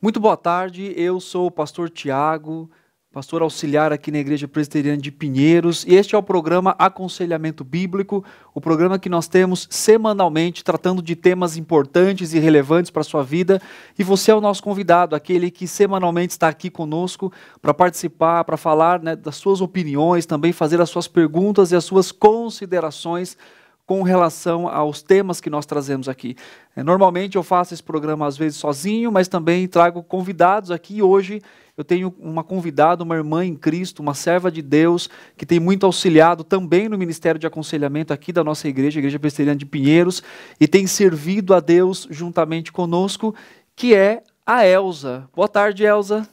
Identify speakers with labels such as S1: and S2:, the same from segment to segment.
S1: Muito boa tarde, eu sou o pastor Tiago, pastor auxiliar aqui na Igreja Presbiteriana de Pinheiros, e este é o programa Aconselhamento Bíblico, o programa que nós temos semanalmente, tratando de temas importantes e relevantes para a sua vida, e você é o nosso convidado, aquele que semanalmente está aqui conosco para participar, para falar, das suas opiniões, também fazer as suas perguntas e as suas considerações com relação aos temas que nós trazemos aqui. Normalmente eu faço esse programa às vezes sozinho, mas também trago convidados aqui. Hoje eu tenho uma convidada, uma irmã em Cristo, uma serva de Deus, que tem muito auxiliado também no Ministério de Aconselhamento aqui da nossa igreja, a Igreja Presbiteriana de Pinheiros, e tem servido a Deus juntamente conosco, que é a Elza. Boa tarde, Elza.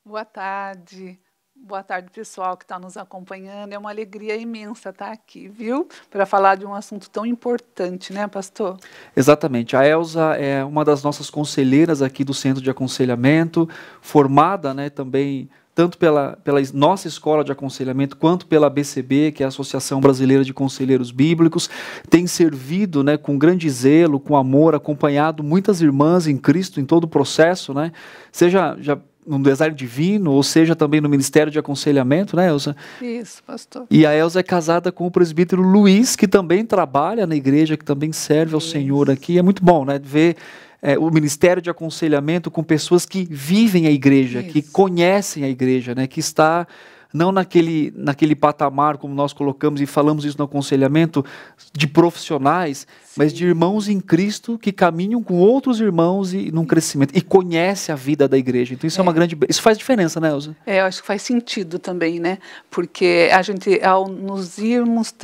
S2: Boa tarde. Boa tarde, pessoal que está nos acompanhando. É uma alegria imensa estar aqui, viu? Para falar de um assunto tão importante, né, pastor?
S1: Exatamente. A Elza é uma das nossas conselheiras aqui do Centro de Aconselhamento, formada, também tanto pela nossa escola de aconselhamento, quanto pela ABCB, que é a Associação Brasileira de Conselheiros Bíblicos, tem servido, com grande zelo, com amor, acompanhado muitas irmãs em Cristo em todo o processo, seja já no design divino, ou seja também no Ministério de Aconselhamento, né, Elza?
S2: Isso, pastor.
S1: E a Elza é casada com o presbítero Luiz, que também trabalha na igreja, que também serve ao Senhor aqui. É muito bom, ver o Ministério de Aconselhamento com pessoas que vivem a igreja, que conhecem a igreja, que está não naquele patamar, como nós colocamos e falamos isso no aconselhamento, de profissionais, mas de irmãos em Cristo que caminham com outros irmãos e num crescimento, e conhece a vida da igreja. Então isso é uma grande... Isso faz diferença, né, Elza?
S2: Eu acho que faz sentido também, porque a gente, ao nos irmos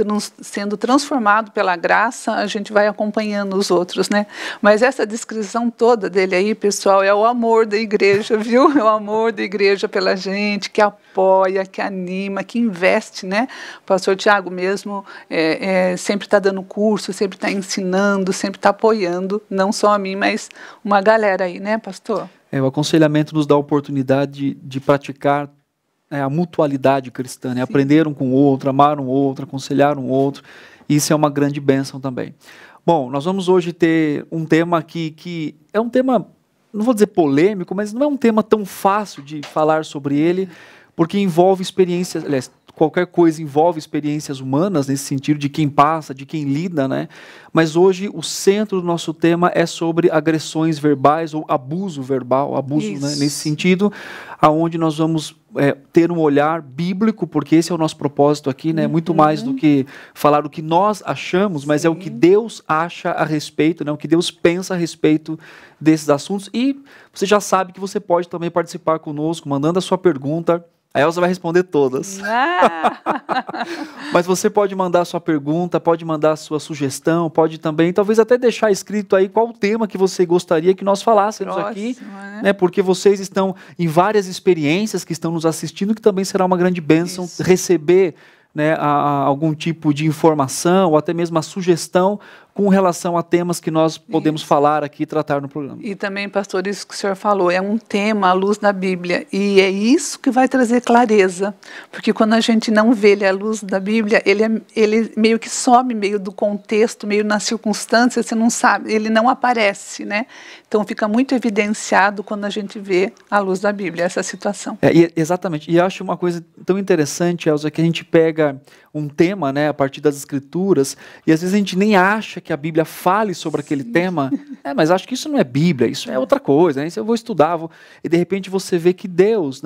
S2: sendo transformado pela graça, a gente vai acompanhando os outros, Mas essa descrição toda dele aí, pessoal, é o amor da igreja, viu? É o amor da igreja pela gente, que apoia, que anima, que investe, O pastor Tiago mesmo sempre está dando curso, sempre está ensinando, sempre está apoiando, não só a mim, mas uma galera aí, pastor?
S1: O aconselhamento nos dá a oportunidade de praticar a mutualidade cristã, aprender um com o outro, amar um outro, aconselhar um outro. Isso é uma grande bênção também. Bom, nós vamos hoje ter um tema aqui que é um tema, não vou dizer polêmico, mas não é um tema tão fácil de falar sobre ele, porque envolve experiências, aliás, qualquer coisa envolve experiências humanas, nesse sentido de quem passa, de quem lida, Mas hoje o centro do nosso tema é sobre agressões verbais ou abuso verbal, abuso, nesse sentido, aonde nós vamos ter um olhar bíblico, porque esse é o nosso propósito aqui, muito mais do que falar o que nós achamos, mas é o que Deus acha a respeito, o que Deus pensa a respeito desses assuntos. E você já sabe que você pode também participar conosco, mandando a sua pergunta. A Elza vai responder todas. Mas você pode mandar a sua pergunta, pode mandar a sua sugestão, pode também, talvez até deixar escrito aí qual o tema que você gostaria que nós falássemos aqui, porque vocês estão em várias experiências que estão nos assistindo, que também será uma grande bênção receber algum tipo de informação ou até mesmo a sugestão com relação a temas que nós podemos falar aqui e tratar no programa.
S2: E também, pastor, isso que o senhor falou, é um tema à luz da Bíblia, e é isso que vai trazer clareza, porque quando a gente não vê ele à luz da Bíblia, ele meio que some meio do contexto, meio na circunstância, você não sabe, ele não aparece, Então fica muito evidenciado quando a gente vê à luz da Bíblia essa situação.
S1: Exatamente, e acho uma coisa tão interessante, Elza, que a gente pega um tema, a partir das Escrituras, e às vezes a gente nem acha que a Bíblia fale sobre aquele tema, mas acho que isso não é Bíblia, isso é outra coisa, isso eu vou estudar, e de repente você vê que Deus,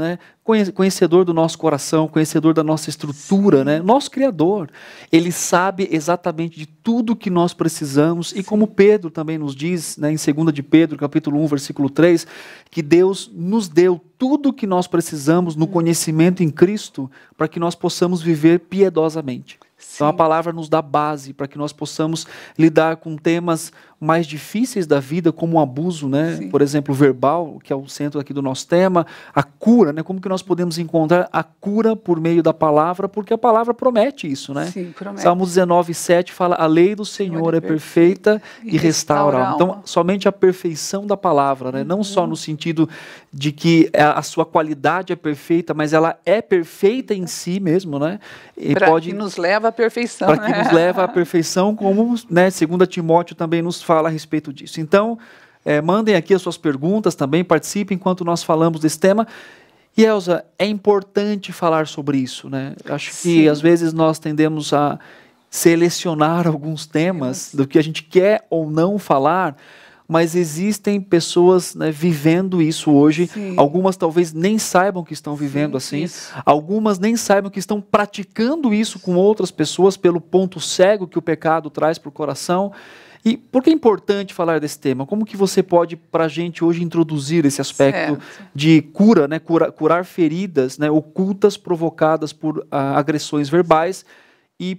S1: conhecedor do nosso coração, conhecedor da nossa estrutura, nosso Criador, Ele sabe exatamente de tudo que nós precisamos, e como Pedro também nos diz, em 2 de Pedro, capítulo 1, versículo 3, que Deus nos deu tudo o que nós precisamos no conhecimento em Cristo, para que nós possamos viver piedosamente. Então a palavra nos dá base para que nós possamos lidar com temas mais difíceis da vida, como o abuso, por exemplo, verbal, que é o centro aqui do nosso tema, a cura, como que nós podemos encontrar a cura por meio da palavra, porque a palavra promete isso,
S2: Sim, promete.
S1: Salmo 19:7 fala, a lei do Senhor é perfeita e restaura a alma. Então, somente a perfeição da palavra, não só no sentido de que a sua qualidade é perfeita, mas ela é perfeita em si mesmo,
S2: Para que nos leva à perfeição.
S1: Para que nos leva à perfeição, como 2 Timóteo também nos fala a respeito disso. Então, mandem aqui as suas perguntas também, participem enquanto nós falamos desse tema. E Elza, é importante falar sobre isso, né? Acho que às vezes nós tendemos a selecionar alguns temas do que a gente quer ou não falar, mas existem pessoas, né, vivendo isso hoje. Sim. Algumas talvez nem saibam que estão vivendo assim, algumas nem saibam que estão praticando isso com outras pessoas pelo ponto cego que o pecado traz para o coração. E por que é importante falar desse tema? Como que você pode, para a gente hoje, introduzir esse aspecto de cura, né, curar feridas, né, ocultas provocadas por agressões verbais, e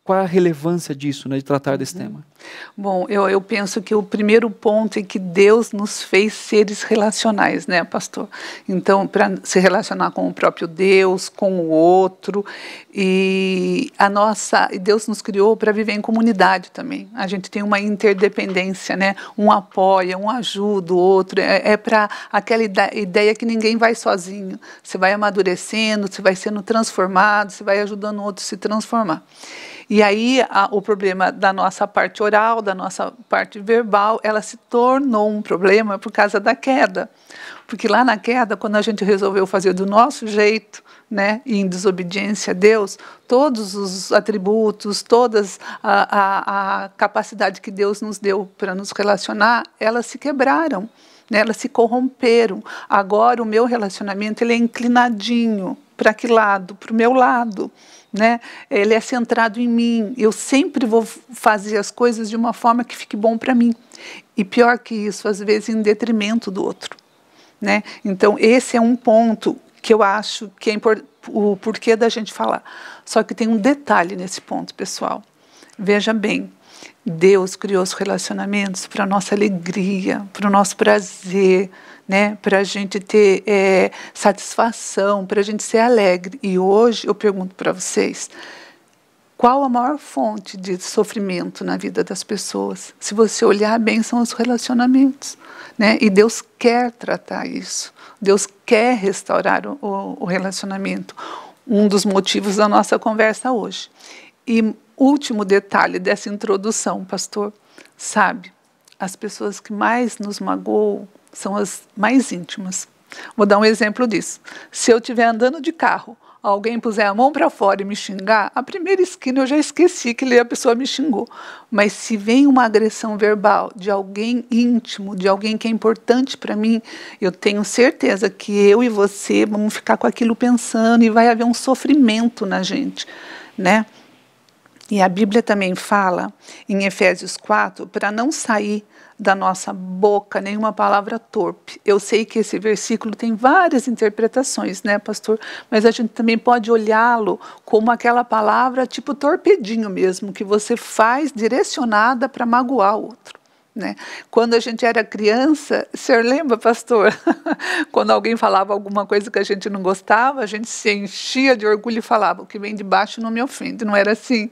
S1: qual é a relevância disso, né, de tratar desse tema?
S2: Bom, eu penso que o primeiro ponto é que Deus nos fez seres relacionais, né, pastor? Então, para se relacionar com o próprio Deus, com o outro, e Deus nos criou para viver em comunidade também. A gente tem uma interdependência, né? Um apoia, um ajuda o outro. É para aquela ideia que ninguém vai sozinho. Você vai amadurecendo, você vai sendo transformado, você vai ajudando o outro a se transformar. E aí o problema da nossa parte oral, da nossa parte verbal, ela se tornou um problema por causa da queda. Porque lá na queda, quando a gente resolveu fazer do nosso jeito, né, e em desobediência a Deus, todos os atributos, todas a capacidade que Deus nos deu para nos relacionar, elas se quebraram, né, elas se corromperam. Agora o meu relacionamento ele é inclinadinho para que lado? Para o meu lado. Né? Ele é centrado em mim. Eu sempre vou fazer as coisas de uma forma que fique bom para mim. E pior que isso, às vezes em detrimento do outro. Né? Então, esse é um ponto que eu acho que é o porquê da gente falar. Só que tem um detalhe nesse ponto, pessoal. Veja bem, Deus criou os relacionamentos para a nossa alegria, para o nosso prazer, né? Para a gente ter satisfação, para a gente ser alegre. E hoje eu pergunto para vocês, qual a maior fonte de sofrimento na vida das pessoas? Se você olhar bem, são os relacionamentos, né? E Deus quer tratar isso. Deus quer restaurar o relacionamento. Um dos motivos da nossa conversa hoje. E último detalhe dessa introdução, pastor, sabe, as pessoas que mais nos magoam são as mais íntimas. Vou dar um exemplo disso. Se eu estiver andando de carro, alguém puser a mão para fora e me xingar, a primeira esquina eu já esqueci que a pessoa me xingou. Mas se vem uma agressão verbal de alguém íntimo, de alguém que é importante para mim, eu tenho certeza que eu e você vamos ficar com aquilo pensando e vai haver um sofrimento na gente, né? E a Bíblia também fala, em Efésios 4, para não sair da nossa boca nenhuma palavra torpe. Eu sei que esse versículo tem várias interpretações, né, pastor? Mas a gente também pode olhá-lo como aquela palavra tipo torpedinho mesmo, que você faz direcionada para magoar o outro. Né? Quando a gente era criança, o senhor lembra, pastor? Quando alguém falava alguma coisa que a gente não gostava, a gente se enchia de orgulho e falava, o que vem de baixo não me ofende, não era assim?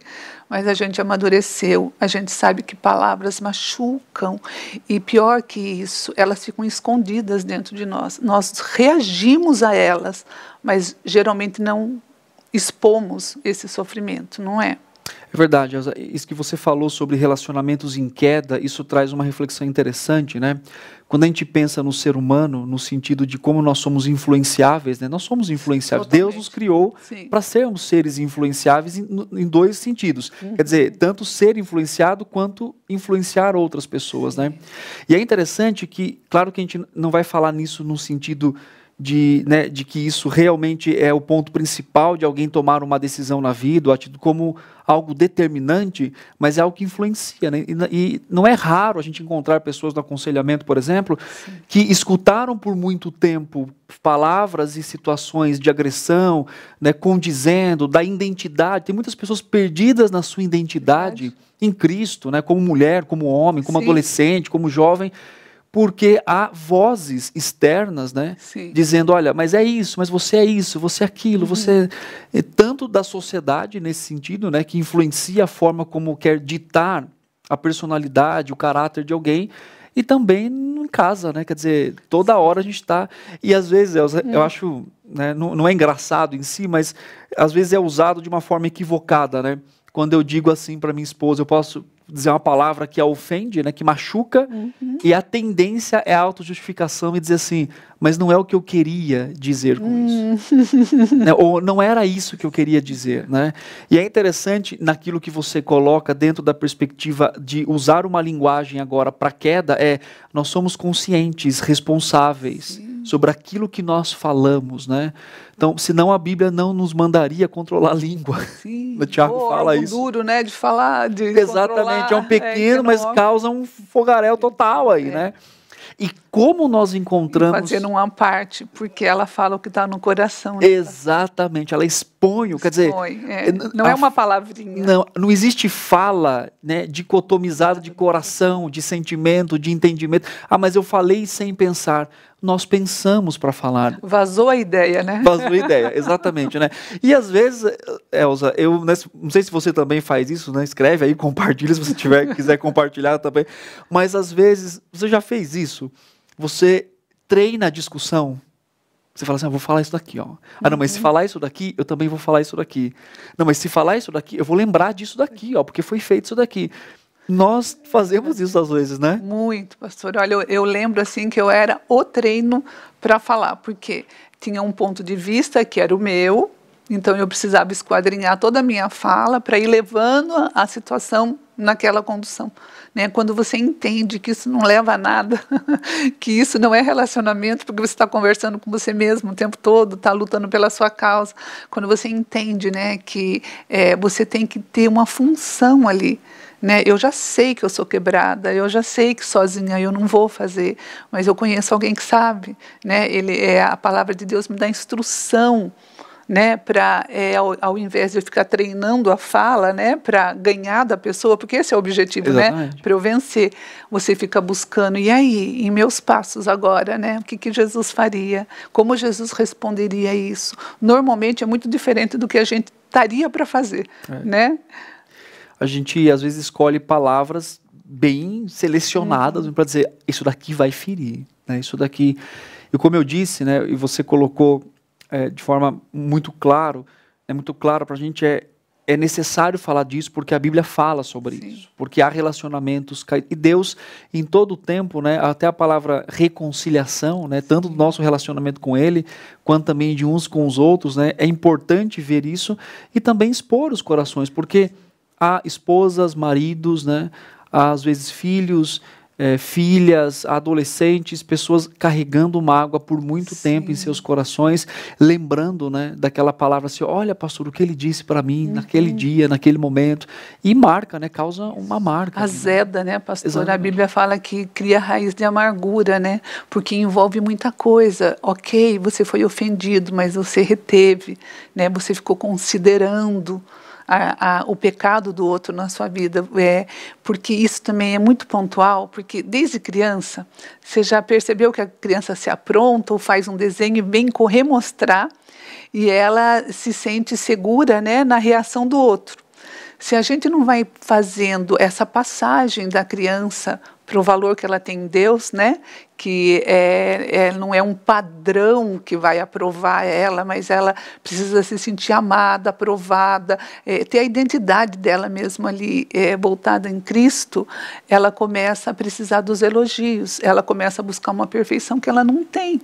S2: Mas a gente amadureceu, a gente sabe que palavras machucam, e pior que isso, elas ficam escondidas dentro de nós. Nós reagimos a elas, mas geralmente não expomos esse sofrimento, não é?
S1: É verdade, Elza. Isso que você falou sobre relacionamentos em queda, isso traz uma reflexão interessante, né? Quando a gente pensa no ser humano, no sentido de como nós somos influenciáveis, né? Nós somos influenciáveis. Totalmente. Deus nos criou para sermos seres influenciáveis em dois sentidos. Quer dizer, tanto ser influenciado quanto influenciar outras pessoas, né? E é interessante que, claro que a gente não vai falar nisso no sentido de que isso realmente é o ponto principal de alguém tomar uma decisão na vida, como algo determinante, mas é algo que influencia, né? E não é raro a gente encontrar pessoas no aconselhamento, por exemplo, que escutaram por muito tempo palavras e situações de agressão, né, condizendo da identidade. Tem muitas pessoas perdidas na sua identidade em Cristo, né, como mulher, como homem, como adolescente, como jovem, porque há vozes externas, né, dizendo, olha, mas é isso, mas você é isso, você é aquilo, você é tanto da sociedade nesse sentido, né, que influencia a forma como quer ditar a personalidade, o caráter de alguém, e também em casa, né, quer dizer, toda hora a gente está, e às vezes, eu acho, né, não é engraçado em si, mas às vezes é usado de uma forma equivocada, né, quando eu digo assim para minha esposa, eu posso dizer uma palavra que a ofende, né, que machuca, e a tendência é a autojustificação e dizer assim, mas não é o que eu queria dizer com isso. Né, ou não era isso que eu queria dizer. Né? E é interessante naquilo que você coloca dentro da perspectiva de usar uma linguagem agora para queda, nós somos conscientes, responsáveis sobre aquilo que nós falamos, né? Então, senão a Bíblia não nos mandaria controlar a língua.
S2: Sim.
S1: O Tiago fala
S2: algo
S1: isso.
S2: duro, né? De falar, de
S1: Exatamente, é um pequeno, mas causa um fogaréu total aí, né? E como nós encontramos...
S2: Fazendo uma parte, porque ela fala o que está no coração.
S1: Né? Exatamente, ela expõe, quer dizer...
S2: Não é uma palavrinha.
S1: Não existe fala, né, dicotomizada de coração, de sentimento, de entendimento. Ah, mas eu falei sem pensar. Nós pensamos para falar.
S2: Vazou a ideia, né?
S1: Vazou a ideia, exatamente, né? E às vezes, Elza, eu não sei se você também faz isso, né? Escreve aí, compartilha se você quiser compartilhar também. Mas às vezes, você já fez isso? Você treina a discussão. Você fala assim, eu vou falar isso daqui, ó. Ah, não, mas se falar isso daqui, eu também vou falar isso daqui. Não, mas se falar isso daqui, eu vou lembrar disso daqui, ó, porque foi feito isso daqui. Nós fazemos isso às vezes, né?
S2: Muito, pastor. Olha, eu lembro assim que eu era o treino para falar, porque tinha um ponto de vista que era o meu, então eu precisava esquadrinhar toda a minha fala para ir levando a situação naquela condução. Né? Quando você entende que isso não leva a nada, que isso não é relacionamento, porque você está conversando com você mesmo o tempo todo, está lutando pela sua causa. Quando você entende, né, que você tem que ter uma função ali. Né? Eu já sei que eu sou quebrada, eu já sei que sozinha eu não vou fazer, mas eu conheço alguém que sabe. Né? A palavra de Deus me dá instrução, né, para ao invés de eu ficar treinando a fala, né, para ganhar da pessoa, porque esse é o objetivo, né, para eu vencer, você fica buscando, e aí, em meus passos agora, né, o que Jesus faria, como Jesus responderia a isso? Normalmente é muito diferente do que a gente estaria para fazer, né?
S1: A gente às vezes escolhe palavras bem selecionadas para dizer, isso daqui vai ferir, né, isso daqui, e como eu disse, né, e você colocou de forma muito claro para a gente, é necessário falar disso porque a Bíblia fala sobre isso, porque há relacionamentos e Deus em todo o tempo, né, até a palavra reconciliação, né, tanto do nosso relacionamento com Ele, quanto também de uns com os outros, né, é importante ver isso e também expor os corações, porque há esposas, maridos, né, há, às vezes filhos, filhas, adolescentes, pessoas carregando mágoa por muito tempo em seus corações, lembrando, né, daquela palavra assim, olha, pastor, o que ele disse para mim naquele dia, naquele momento, e marca, né, causa uma marca.
S2: Azeda, né, pastor? Exatamente. A Bíblia fala que cria raiz de amargura, né, porque envolve muita coisa. Ok, você foi ofendido, mas você reteve, né, você ficou considerando o pecado do outro na sua vida, porque isso também é muito pontual, porque desde criança, você já percebeu que a criança se apronta ou faz um desenho e vem correr mostrar, e ela se sente segura, né, na reação do outro. Se a gente não vai fazendo essa passagem da criança para o valor que ela tem em Deus, né? Que não é um padrão que vai aprovar ela, mas ela precisa se sentir amada, aprovada, ter a identidade dela mesma ali voltada em Cristo, ela começa a precisar dos elogios, ela começa a buscar uma perfeição que ela não tem.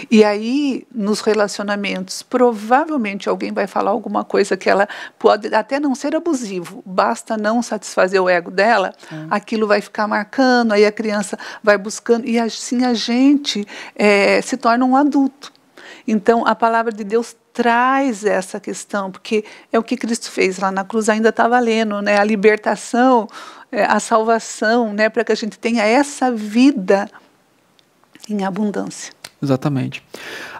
S2: E aí, nos relacionamentos, provavelmente alguém vai falar alguma coisa que ela pode até não ser abusivo, basta não satisfazer o ego dela, aquilo vai ficar marcando, aí a criança vai buscando, e assim a gente se torna um adulto. Então, a palavra de Deus traz essa questão, porque é o que Cristo fez lá na cruz, ainda está valendo, né? A libertação, a salvação, né? Para que a gente tenha essa vida em abundância.
S1: Exatamente.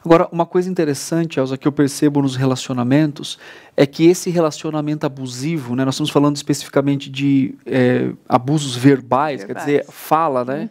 S1: Agora, uma coisa interessante, Elza, que eu percebo nos relacionamentos, é que esse relacionamento abusivo, né, nós estamos falando especificamente de abusos verbais, quer dizer, fala, né?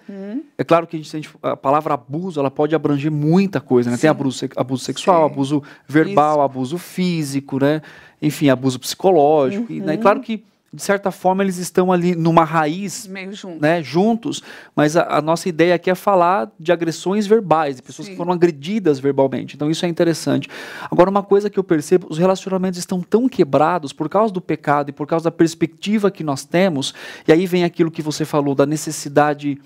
S1: É claro que a palavra abuso, ela pode abranger muita coisa, né? Tem abuso sexual, abuso verbal, abuso físico, né? Enfim, abuso psicológico. E, né? Claro que de certa forma eles estão ali numa raiz,
S2: meio junto.
S1: né, juntos, mas a nossa ideia aqui é falar de agressões verbais, de pessoas
S2: Sim.
S1: que foram agredidas verbalmente. Então isso é interessante. Agora, uma coisa que eu percebo, os relacionamentos estão tão quebrados por causa do pecado e por causa da perspectiva que nós temos, e aí vem aquilo que você falou da necessidade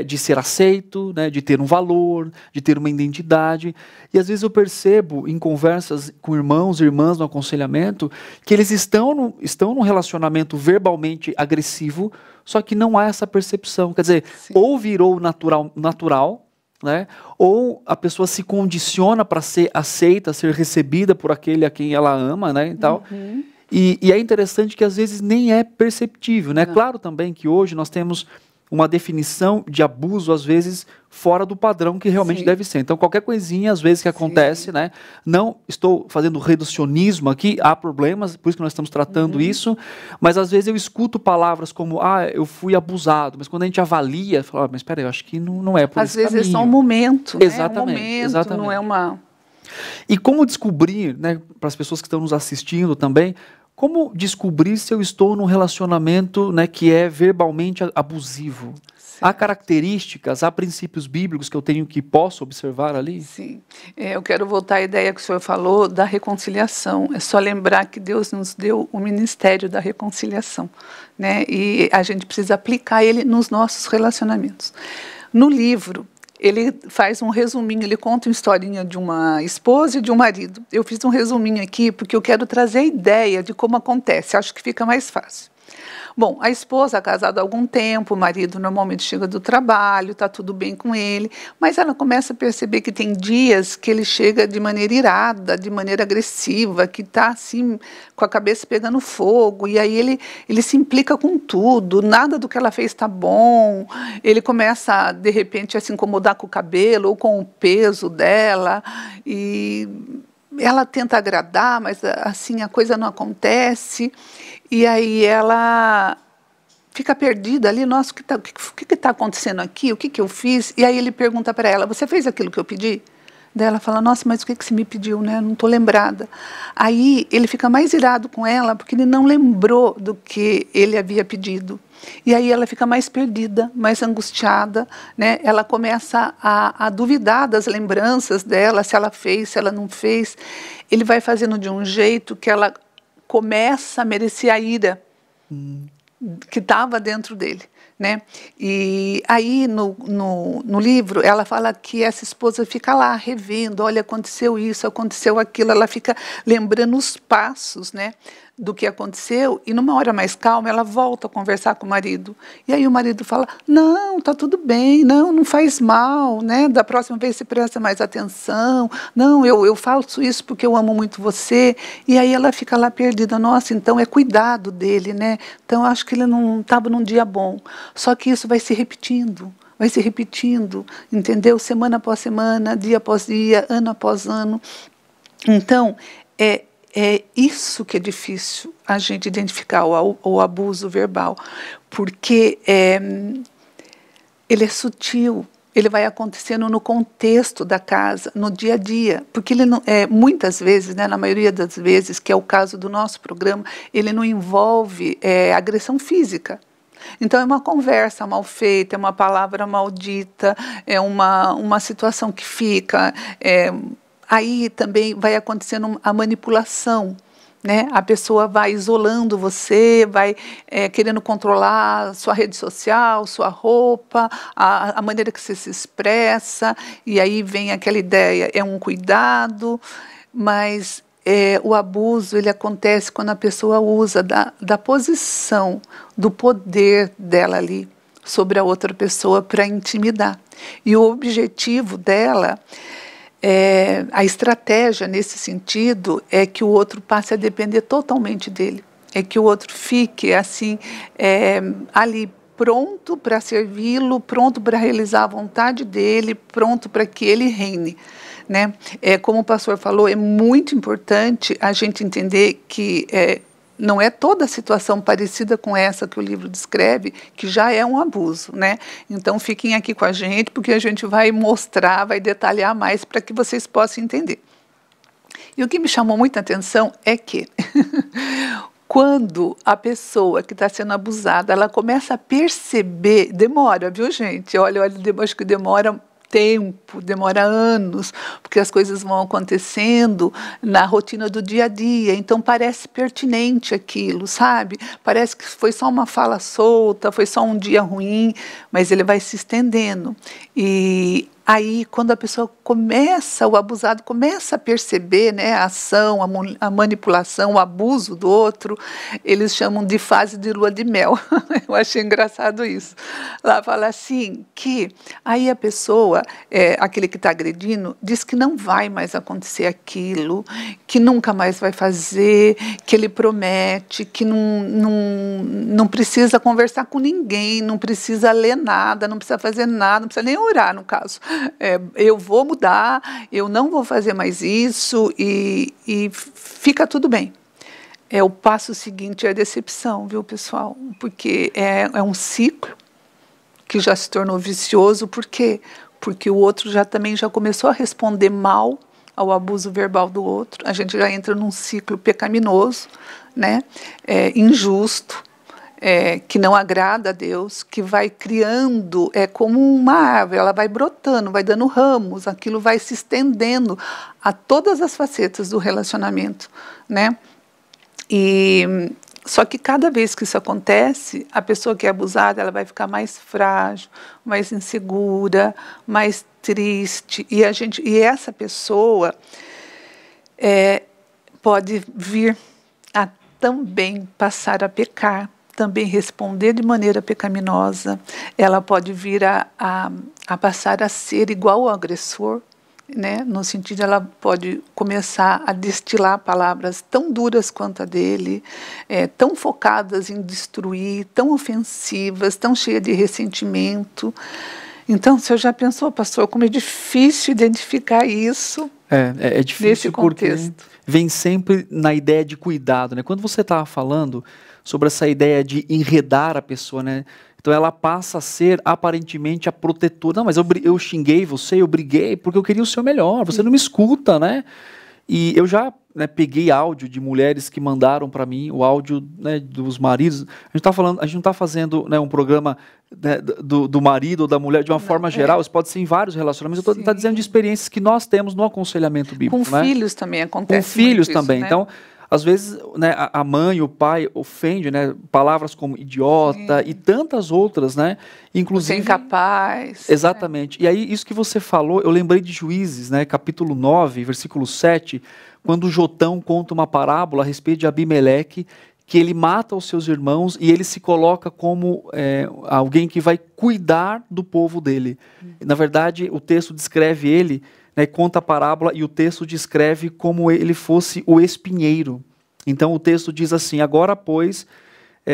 S1: de ser aceito, né, de ter um valor, de ter uma identidade. E às vezes eu percebo em conversas com irmãos e irmãs no aconselhamento que eles estão num relacionamento verbalmente agressivo, só que não há essa percepção. Quer dizer,
S2: Sim.
S1: ou virou natural, né, ou a pessoa se condiciona para ser aceita, ser recebida por aquele a quem ela ama, né, e tal.
S2: Uhum.
S1: E é interessante que às vezes nem é perceptível, né?
S2: Não.
S1: Claro também que hoje nós temos uma definição de abuso, às vezes, fora do padrão que realmente
S2: Sim.
S1: deve ser. Então, qualquer coisinha, às vezes, que acontece, né? Não estou fazendo reducionismo aqui, há problemas, por isso que nós estamos tratando isso, mas às vezes eu escuto palavras como, eu fui abusado, mas quando a gente avalia, fala, mas espera aí, eu acho que não é por
S2: Às
S1: esse
S2: vezes
S1: caminho.
S2: é só um momento, né?
S1: Exatamente,
S2: Um momento,
S1: exatamente.
S2: não é uma...
S1: E como descobrir, né, para as pessoas que estão nos assistindo também, como descobrir se eu estou num relacionamento, né, que é verbalmente abusivo? Há características, há princípios bíblicos que eu tenho que posso observar ali?
S2: Sim. Eu quero voltar à ideia que o senhor falou da reconciliação. É só lembrar que Deus nos deu o ministério da reconciliação, né? E a gente precisa aplicar ele nos nossos relacionamentos. No livro, ele faz um resuminho, ele conta uma historinha de uma esposa e de um marido. Eu fiz um resuminho aqui porque eu quero trazer a ideia de como acontece, acho que fica mais fácil. Bom, a esposa, casada há algum tempo, o marido normalmente chega do trabalho, está tudo bem com ele, mas ela começa a perceber que tem dias que ele chega de maneira irada, de maneira agressiva, que está assim, com a cabeça pegando fogo, e aí ele se implica com tudo, nada do que ela fez está bom, ele começa, de repente, a se incomodar com o cabelo ou com o peso dela, e ela tenta agradar, mas assim a coisa não acontece. E aí ela fica perdida ali, nossa, o que está acontecendo aqui? O que eu fiz? E aí ele pergunta para ela, você fez aquilo que eu pedi? Daí ela fala, nossa, mas o que você me pediu, né? Não estou lembrada. Aí ele fica mais irado com ela, porque ele não lembrou do que ele havia pedido. E aí ela fica mais perdida, mais angustiada, né? Ela começa a duvidar das lembranças dela, se ela fez, se ela não fez. Ele vai fazendo de um jeito que ela começa a merecer a ira que estava dentro dele, né? E aí no livro ela fala que essa esposa fica lá revendo, olha, aconteceu isso, aconteceu aquilo, ela fica lembrando os passos, né, do que aconteceu, e numa hora mais calma ela volta a conversar com o marido, e aí o marido fala, não, tá tudo bem, não faz mal, né, da próxima vez você presta mais atenção, não, eu faço isso porque eu amo muito você, e aí ela fica lá perdida, nossa, então é cuidado dele, né, então eu acho que ele não estava num dia bom, só que isso vai se repetindo, entendeu, semana após semana, dia após dia, ano após ano, então, é isso que é difícil a gente identificar, o abuso verbal, porque ele é sutil, ele vai acontecendo no contexto da casa, no dia a dia, porque ele não, muitas vezes, né, na maioria das vezes, que é o caso do nosso programa, ele não envolve agressão física. Então, é uma conversa mal feita, é uma palavra maldita, é uma situação que fica... Aí também vai acontecendo a manipulação, né? A pessoa vai isolando você, vai querendo controlar sua rede social, sua roupa, a maneira que você se expressa, e aí vem aquela ideia, é um cuidado, mas o abuso ele acontece quando a pessoa usa da posição, do poder dela ali sobre a outra pessoa para intimidar. E o objetivo dela... a estratégia nesse sentido é que o outro passe a depender totalmente dele, é que o outro fique assim ali pronto para servi-lo, pronto para realizar a vontade dele, pronto para que ele reine, né? Como o pastor falou, é muito importante a gente entender que não é toda situação parecida com essa que o livro descreve, que já é um abuso, né? Então, fiquem aqui com a gente, porque a gente vai mostrar, vai detalhar mais para que vocês possam entender. E o que me chamou muita atenção é que, quando a pessoa que está sendo abusada, ela começa a perceber, demora, viu, gente? Olha, acho que demora tempo, demora anos, porque as coisas vão acontecendo na rotina do dia a dia, então parece pertinente aquilo, sabe? Parece que foi só uma fala solta, foi só um dia ruim, mas ele vai se estendendo. E aí, quando a pessoa começa, o abusado começa a perceber, né, a ação, a manipulação, o abuso do outro, eles chamam de fase de lua de mel. Eu achei engraçado isso. Lá fala assim, que aí a pessoa, aquele que está agredindo, diz que não vai mais acontecer aquilo, que nunca mais vai fazer, que ele promete, que não precisa conversar com ninguém, não precisa ler nada, não precisa fazer nada, não precisa nem orar, no caso. Eu vou mudar, eu não vou fazer mais isso e fica tudo bem. O passo seguinte é a decepção, viu, pessoal? Porque é um ciclo que já se tornou vicioso. Por quê? Porque o outro também já começou a responder mal ao abuso verbal do outro. A gente já entra num ciclo pecaminoso, né? Injusto. Que não agrada a Deus, que vai criando, como uma árvore, ela vai brotando, vai dando ramos, aquilo vai se estendendo a todas as facetas do relacionamento, né? Só que cada vez que isso acontece, a pessoa que é abusada, ela vai ficar mais frágil, mais insegura, mais triste, e essa pessoa pode vir a também passar a pecar, também responder de maneira pecaminosa, ela pode vir a passar a ser igual ao agressor, né? No sentido, ela pode começar a destilar palavras tão duras quanto a dele, tão focadas em destruir, tão ofensivas, tão cheias de ressentimento. Então, o senhor já pensou, pastor, como é difícil identificar isso?
S1: É difícil
S2: nesse contexto.
S1: Porque vem sempre na ideia de cuidado, né? Quando você estava falando sobre essa ideia de enredar a pessoa, né? Então ela passa a ser aparentemente a protetora. Não, mas eu xinguei você, eu briguei porque eu queria o seu melhor, você não me escuta, né? E eu já peguei áudio de mulheres que mandaram para mim, o áudio, né, dos maridos. A gente não está fazendo, né, um programa, né, do marido ou da mulher de uma forma geral, isso pode ser em vários relacionamentos. Eu estou dizendo de experiências que nós temos no aconselhamento bíblico.
S2: Com filhos também acontece.
S1: Com filhos
S2: muito
S1: também.
S2: Isso, né?
S1: Então, às vezes, né, a mãe, o pai ofende, né, palavras como idiota e tantas outras, né, inclusive...
S2: Você é incapaz.
S1: Exatamente. E aí, isso que você falou, eu lembrei de Juízes, né, capítulo 9, versículo 7, quando Jotão conta uma parábola a respeito de Abimeleque, que ele mata os seus irmãos e ele se coloca como alguém que vai cuidar do povo dele. Na verdade, o texto descreve ele, né, conta a parábola e o texto descreve como ele fosse o espinheiro. Então o texto diz assim: agora, pois,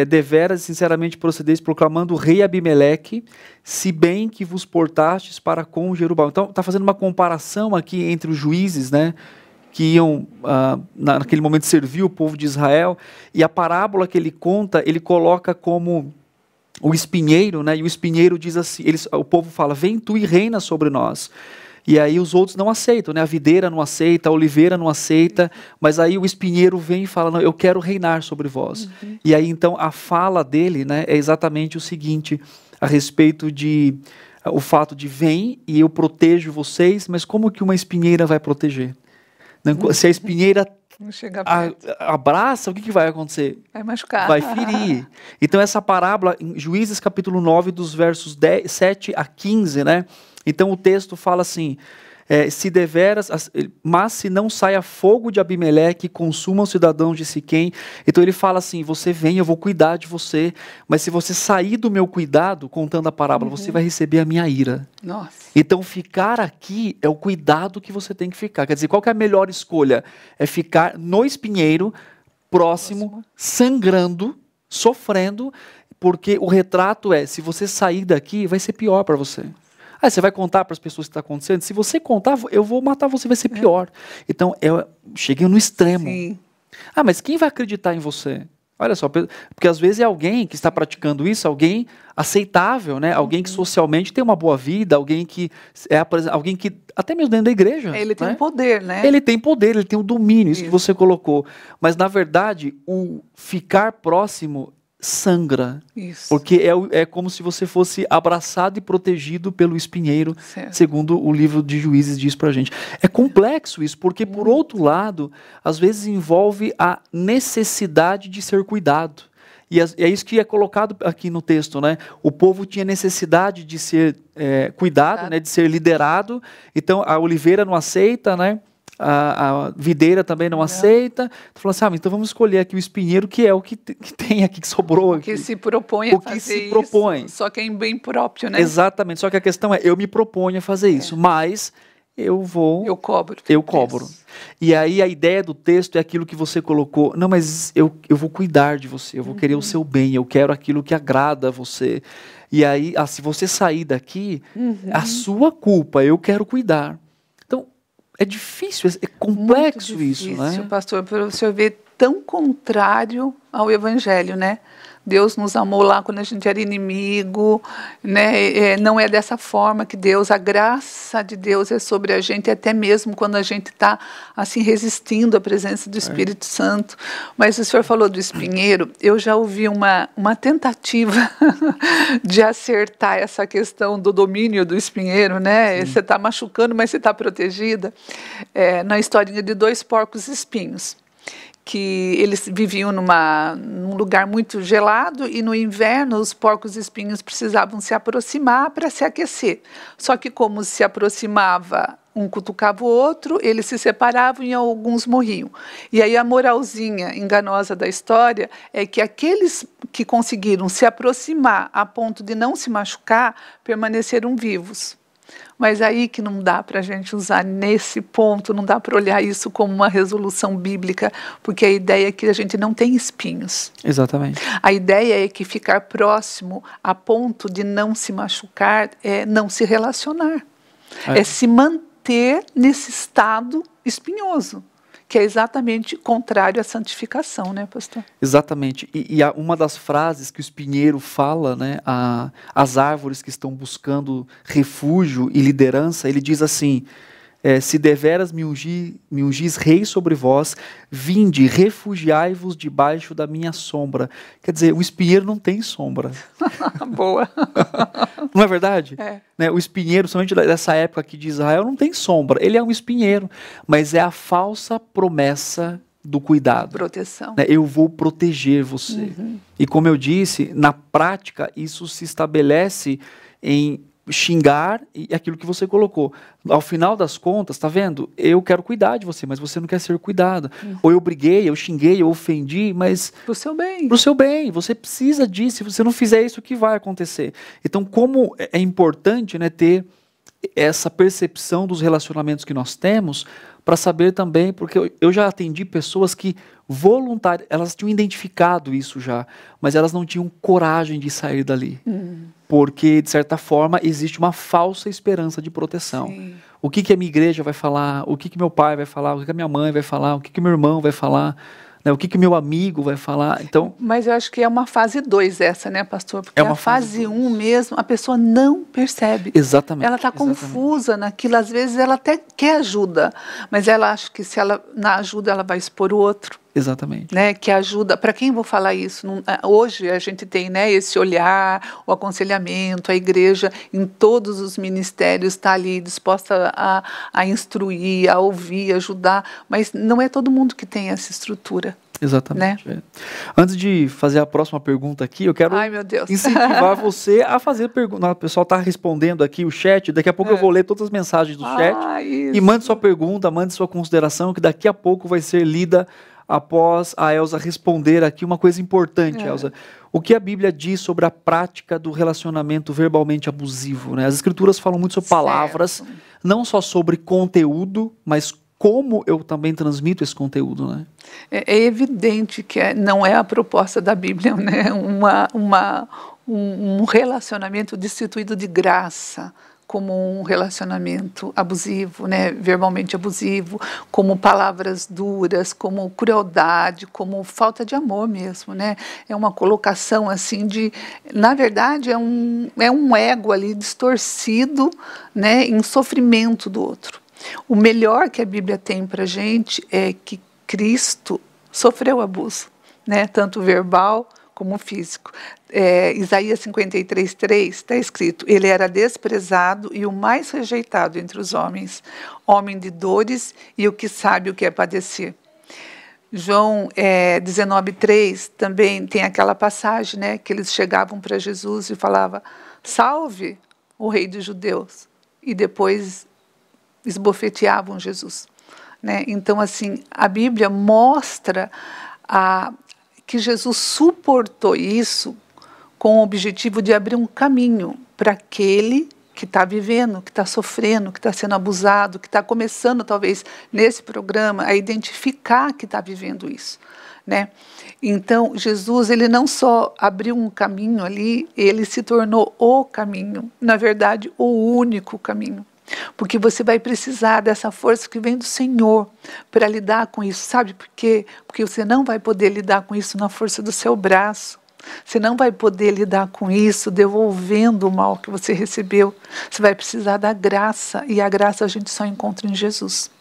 S1: deveras e sinceramente procedeis proclamando o rei Abimeleque, se bem que vos portastes para com Jerubal. Então está fazendo uma comparação aqui entre os juízes, né, que iam naquele momento servir o povo de Israel, e a parábola que ele conta, ele coloca como o espinheiro, né, e o espinheiro diz assim, o povo fala: vem tu e reina sobre nós. E aí os outros não aceitam, né? A videira não aceita, a oliveira não aceita, mas aí o espinheiro vem e fala: não, eu quero reinar sobre vós. E aí então a fala dele, né, é exatamente o seguinte, a respeito de o fato de vem e eu protejo vocês, mas como que uma espinheira vai proteger? Se a espinheira abraça, o que vai acontecer?
S2: Vai machucar.
S1: Vai ferir. Então essa parábola, em Juízes capítulo 9, dos versos 7 a 15, né? Então o texto fala assim: se deveras, mas se não saia fogo de Abimeleque, consuma os cidadãos de Siquém. Então ele fala assim: você vem, eu vou cuidar de você, mas se você sair do meu cuidado, contando a parábola, você vai receber a minha ira.
S2: Nossa.
S1: Então ficar aqui é o cuidado que você tem que ficar. Quer dizer, qual que é a melhor escolha? É ficar no espinheiro, próximo, sangrando, sofrendo, porque o retrato se você sair daqui, vai ser pior para você. Você vai contar para as pessoas o que está acontecendo? Se você contar, eu vou matar você, vai ser pior. Então, cheguei no extremo.
S2: Sim.
S1: Mas quem vai acreditar em você? Olha só, porque às vezes é alguém que está praticando isso, alguém aceitável, né? Alguém que socialmente tem uma boa vida, alguém que alguém que até mesmo dentro da igreja.
S2: Ele tem
S1: né?
S2: um poder, né?
S1: Ele tem poder, ele tem o domínio, isso que você colocou. Mas na verdade, o ficar próximo sangra.
S2: Isso.
S1: Porque é como se você fosse abraçado e protegido pelo espinheiro,
S2: Certo.
S1: segundo o livro de Juízes diz pra gente. É complexo isso, porque por outro lado, às vezes envolve a necessidade de ser cuidado. E é isso que é colocado aqui no texto, né? O povo tinha necessidade de ser cuidado, né? De ser liderado. Então a oliveira não aceita, né? A videira também não aceita. Falou assim, então vamos escolher aqui o espinheiro, que é o que tem aqui, que sobrou aqui.
S2: Que se propõe a fazer
S1: se propõe.
S2: Isso, só que é em bem próprio, né?
S1: Exatamente, só que a questão é, eu me proponho a fazer isso, mas eu cobro. Eu cobro. E aí a ideia do texto é aquilo que você colocou, não, mas eu vou cuidar de você, eu vou querer o seu bem, eu quero aquilo que agrada a você. E aí, se você sair daqui, a sua culpa, eu quero cuidar. É difícil, é complexo
S2: difícil,
S1: isso, né?
S2: Pastor, para você ver tão contrário ao Evangelho, né? Deus nos amou lá quando a gente era inimigo, né? Não é dessa forma que a graça de Deus é sobre a gente, até mesmo quando a gente está assim resistindo à presença do Espírito Santo. Mas o senhor falou do espinheiro, eu já ouvi uma tentativa de acertar essa questão do domínio do espinheiro, né? Sim. Você está machucando, mas você está protegida. Na historinha de 2 porcos espinhos, que eles viviam num lugar muito gelado e no inverno os porcos espinhos precisavam se aproximar para se aquecer. Só que como se aproximava, um cutucava o outro, eles se separavam e alguns morriam. E aí a moralzinha enganosa da história é que aqueles que conseguiram se aproximar a ponto de não se machucar, permaneceram vivos. Mas aí que não dá para a gente usar nesse ponto, não dá para olhar isso como uma resolução bíblica, porque a ideia é que a gente não tem espinhos.
S1: Exatamente.
S2: A ideia é que ficar próximo a ponto de não se machucar é não se relacionar. É se manter nesse estado espinhoso, que é exatamente contrário à santificação, né, pastor?
S1: Exatamente. E uma das frases que o espinheiro fala, né, às árvores que estão buscando refúgio e liderança, ele diz assim, se deveras me ungis rei sobre vós, vinde, refugiai-vos debaixo da minha sombra. Quer dizer, o espinheiro não tem sombra.
S2: Boa.
S1: Não é verdade?
S2: Né?
S1: O espinheiro, somente dessa época aqui de Israel, não tem sombra. Ele é um espinheiro, mas é a falsa promessa do cuidado.
S2: Proteção.
S1: Né? Eu vou proteger você. E como eu disse, na prática, isso se estabelece em xingar e aquilo que você colocou. Ao final das contas, tá vendo? Eu quero cuidar de você, mas você não quer ser cuidada. Ou eu briguei, eu xinguei, eu ofendi, mas...
S2: Pro seu bem.
S1: Pro seu bem. Você precisa disso. Se você não fizer isso, o que vai acontecer? Então, como é importante, né, ter essa percepção dos relacionamentos que nós temos, para saber também, porque eu já atendi pessoas que elas tinham identificado isso já, mas elas não tinham coragem de sair dali. Porque, de certa forma, existe uma falsa esperança de proteção. Sim. O que a minha igreja vai falar, o que meu pai vai falar, o que a minha mãe vai falar, o que meu irmão vai falar, né, o que meu amigo vai falar. Então,
S2: mas eu acho que é uma fase 2 essa, né, pastor? Porque a fase 1 mesmo, a pessoa não percebe.
S1: Exatamente.
S2: Ela está confusa naquilo, às vezes ela até quer ajuda, mas ela acha que se ela na ajuda ela vai expor o outro.
S1: Exatamente.
S2: Né, que ajuda, para quem vou falar isso? Hoje a gente tem, né, esse olhar, o aconselhamento, a igreja em todos os ministérios está ali disposta a instruir, a ouvir, ajudar, mas não é todo mundo que tem essa estrutura.
S1: Exatamente.
S2: Né?
S1: Antes de fazer a próxima pergunta aqui, eu quero incentivar você a fazer pergunta. O pessoal está respondendo aqui o chat, daqui a pouco eu vou ler todas as mensagens do chat. E mande sua pergunta, mande sua consideração, que daqui a pouco vai ser lida após a Elza responder aqui uma coisa importante, Elza. O que a Bíblia diz sobre a prática do relacionamento verbalmente abusivo, né? As Escrituras falam muito sobre palavras, não só sobre conteúdo, mas como eu também transmito esse conteúdo, né?
S2: É evidente que não é a proposta da Bíblia, né? Um relacionamento destituído de graça, como um relacionamento abusivo, né, verbalmente abusivo, como palavras duras, como crueldade, como falta de amor mesmo, né? É uma colocação assim de, na verdade, é um ego ali distorcido, né, em sofrimento do outro. O melhor que a Bíblia tem para a gente é que Cristo sofreu abuso, né, tanto verbal como físico. Isaías 53:3 está escrito: ele era desprezado e o mais rejeitado entre os homens, homem de dores e o que sabe o que é padecer. João 19:3 também tem aquela passagem, né, que eles chegavam para Jesus e falavam: salve o rei dos judeus, e depois esbofeteavam Jesus, né? Então, assim, a Bíblia mostra que Jesus suportou isso com o objetivo de abrir um caminho para aquele que está vivendo, que está sofrendo, que está sendo abusado, que está começando, talvez, nesse programa, a identificar que está vivendo isso, né? Então, Jesus, ele não só abriu um caminho ali, ele se tornou o caminho, na verdade, o único caminho. Porque você vai precisar dessa força que vem do Senhor para lidar com isso. Sabe por quê? Porque você não vai poder lidar com isso na força do seu braço. Você não vai poder lidar com isso devolvendo o mal que você recebeu. Você vai precisar da graça, e a graça a gente só encontra em Jesus.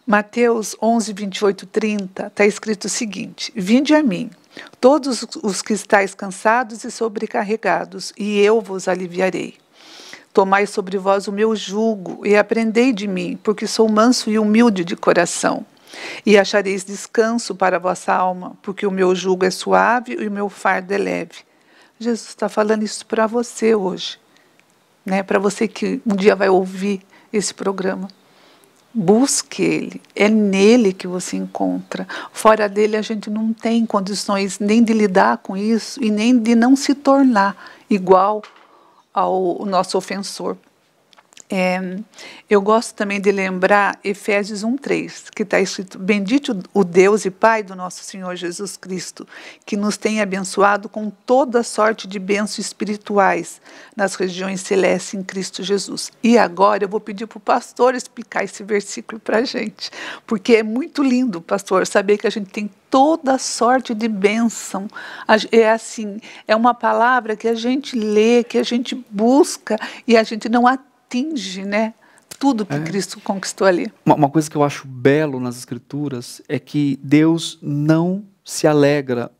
S2: Mateus 11, 28, 30, está escrito o seguinte: vinde a mim, todos os que estáis cansados e sobrecarregados, e eu vos aliviarei. Tomai sobre vós o meu jugo e aprendei de mim, porque sou manso e humilde de coração. E achareis descanso para a vossa alma, porque o meu jugo é suave e o meu fardo é leve. Jesus está falando isso para você hoje, né? Para você que um dia vai ouvir esse programa. Busque Ele, é nele que você encontra. Fora dele a gente não tem condições nem de lidar com isso e nem de não se tornar igual ao nosso ofensor. Eu gosto também de lembrar Efésios 1:3, que está escrito: bendito o Deus e Pai do nosso Senhor Jesus Cristo, que nos tem abençoado com toda sorte de bênçãos espirituais nas regiões celestes em Cristo Jesus. E agora eu vou pedir para o pastor explicar esse versículo para a gente, porque é muito lindo, pastor, saber que a gente tem toda sorte de bênção. É assim, é uma palavra que a gente lê, que a gente busca e a gente não atinge, né, tudo que Cristo conquistou ali.
S1: Uma coisa que eu acho belo nas Escrituras é que Deus não se alegra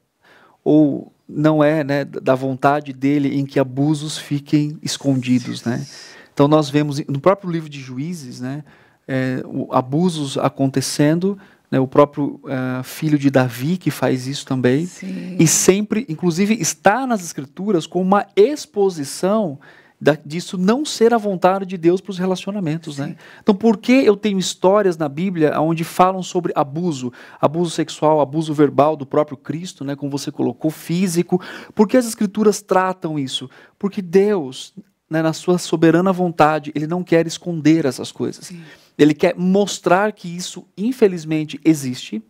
S1: ou não é, né, da vontade dele em que abusos fiquem escondidos, né? Então nós vemos no próprio livro de Juízes, né, abusos acontecendo, né, o próprio filho de Davi que faz isso também.
S2: Sim.
S1: E sempre, inclusive, está nas Escrituras como uma exposição disso não ser a vontade de Deus para os relacionamentos, né? Então, por que eu tenho histórias na Bíblia onde falam sobre abuso sexual, abuso verbal do próprio Cristo, né, como você colocou, físico? Por que as Escrituras tratam isso? Porque Deus, né, na sua soberana vontade, Ele não quer esconder essas coisas. Sim. Ele quer mostrar que isso, infelizmente, existe,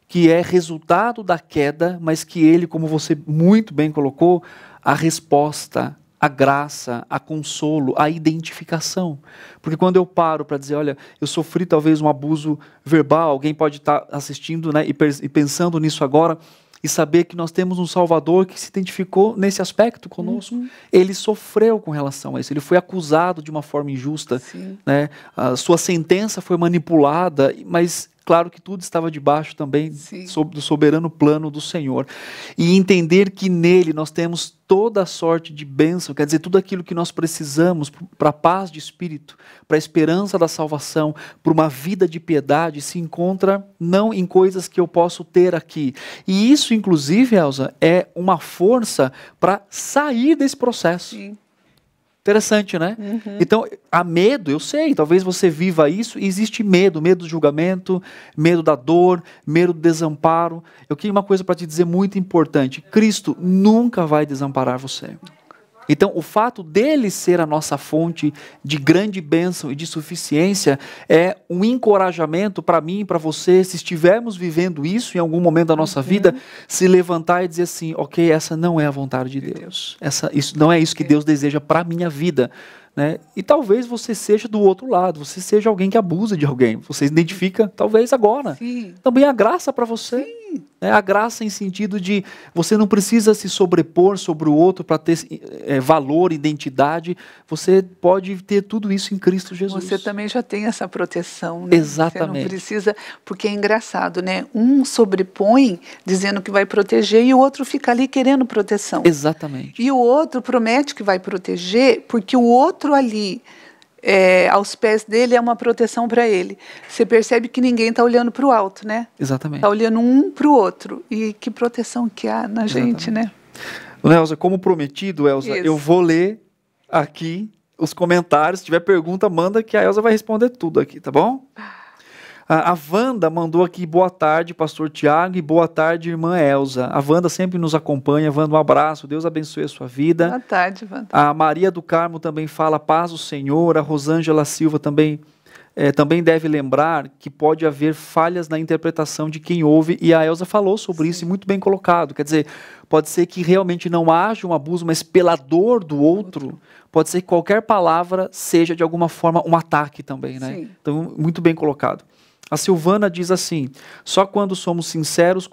S1: que é resultado da queda, mas que Ele, como você muito bem colocou, a resposta, a graça, a consolo, a identificação. Porque quando eu paro para dizer, olha, eu sofri talvez um abuso verbal, alguém pode estar assistindo, né, e pensando nisso agora, e saber que nós temos um Salvador que se identificou nesse aspecto conosco. Uhum. Ele sofreu com relação a isso, ele foi acusado de uma forma injusta, né? A sua sentença foi manipulada, mas claro que tudo estava debaixo também do soberano plano do Senhor. E entender que nele nós temos toda a sorte de bênção, quer dizer, tudo aquilo que nós precisamos para a paz de espírito, para a esperança da salvação, para uma vida de piedade, se encontra não em coisas que eu posso ter aqui. E isso, inclusive, Elza, é uma força para sair desse processo. Sim. Interessante, né? Uhum. Então, há medo, eu sei, talvez você viva isso, e existe medo do julgamento, medo da dor, medo do desamparo. Eu queria uma coisa para te dizer muito importante: Cristo nunca vai desamparar você. Então, o fato dele ser a nossa fonte de grande bênção e de suficiência é um encorajamento para mim e para você, se estivermos vivendo isso em algum momento da nossa vida, se levantar e dizer assim, ok, essa não é a vontade de Deus. Isso não é isso que Deus deseja para a minha vida. Né? E talvez você seja do outro lado, você seja alguém que abusa de alguém, você identifica talvez agora.
S2: Sim.
S1: Também a graça para você.
S2: Sim.
S1: A graça em sentido de você não precisa se sobrepor sobre o outro para ter valor, identidade. Você pode ter tudo isso em Cristo Jesus.
S2: Você também já tem essa proteção. Né?
S1: Exatamente.
S2: Você não precisa, porque é engraçado, né? Um sobrepõe dizendo que vai proteger e o outro fica ali querendo proteção.
S1: Exatamente.
S2: E o outro promete que vai proteger porque o outro ali, aos pés dele, é uma proteção para ele. Você percebe que ninguém está olhando para o alto, né?
S1: Exatamente.
S2: Está olhando um para o outro. E que proteção que há na gente, né?
S1: Elza, como prometido, Elza, eu vou ler aqui os comentários. Se tiver pergunta, manda que a Elza vai responder tudo aqui, tá bom? A Wanda mandou aqui, boa tarde, pastor Tiago, e boa tarde, irmã Elza. A Wanda sempre nos acompanha. Wanda, um abraço, Deus abençoe a sua vida.
S2: Boa tarde, Wanda.
S1: A Maria do Carmo também fala, paz do Senhor. A Rosângela Silva também deve lembrar que pode haver falhas na interpretação de quem ouve, e a Elza falou sobre isso, e muito bem colocado. Quer dizer, pode ser que realmente não haja um abuso, mas pela dor do outro, pode ser que qualquer palavra seja de alguma forma um ataque também, né?
S2: Sim.
S1: Então, muito bem colocado. A Silvana diz assim, só quando somos sinceros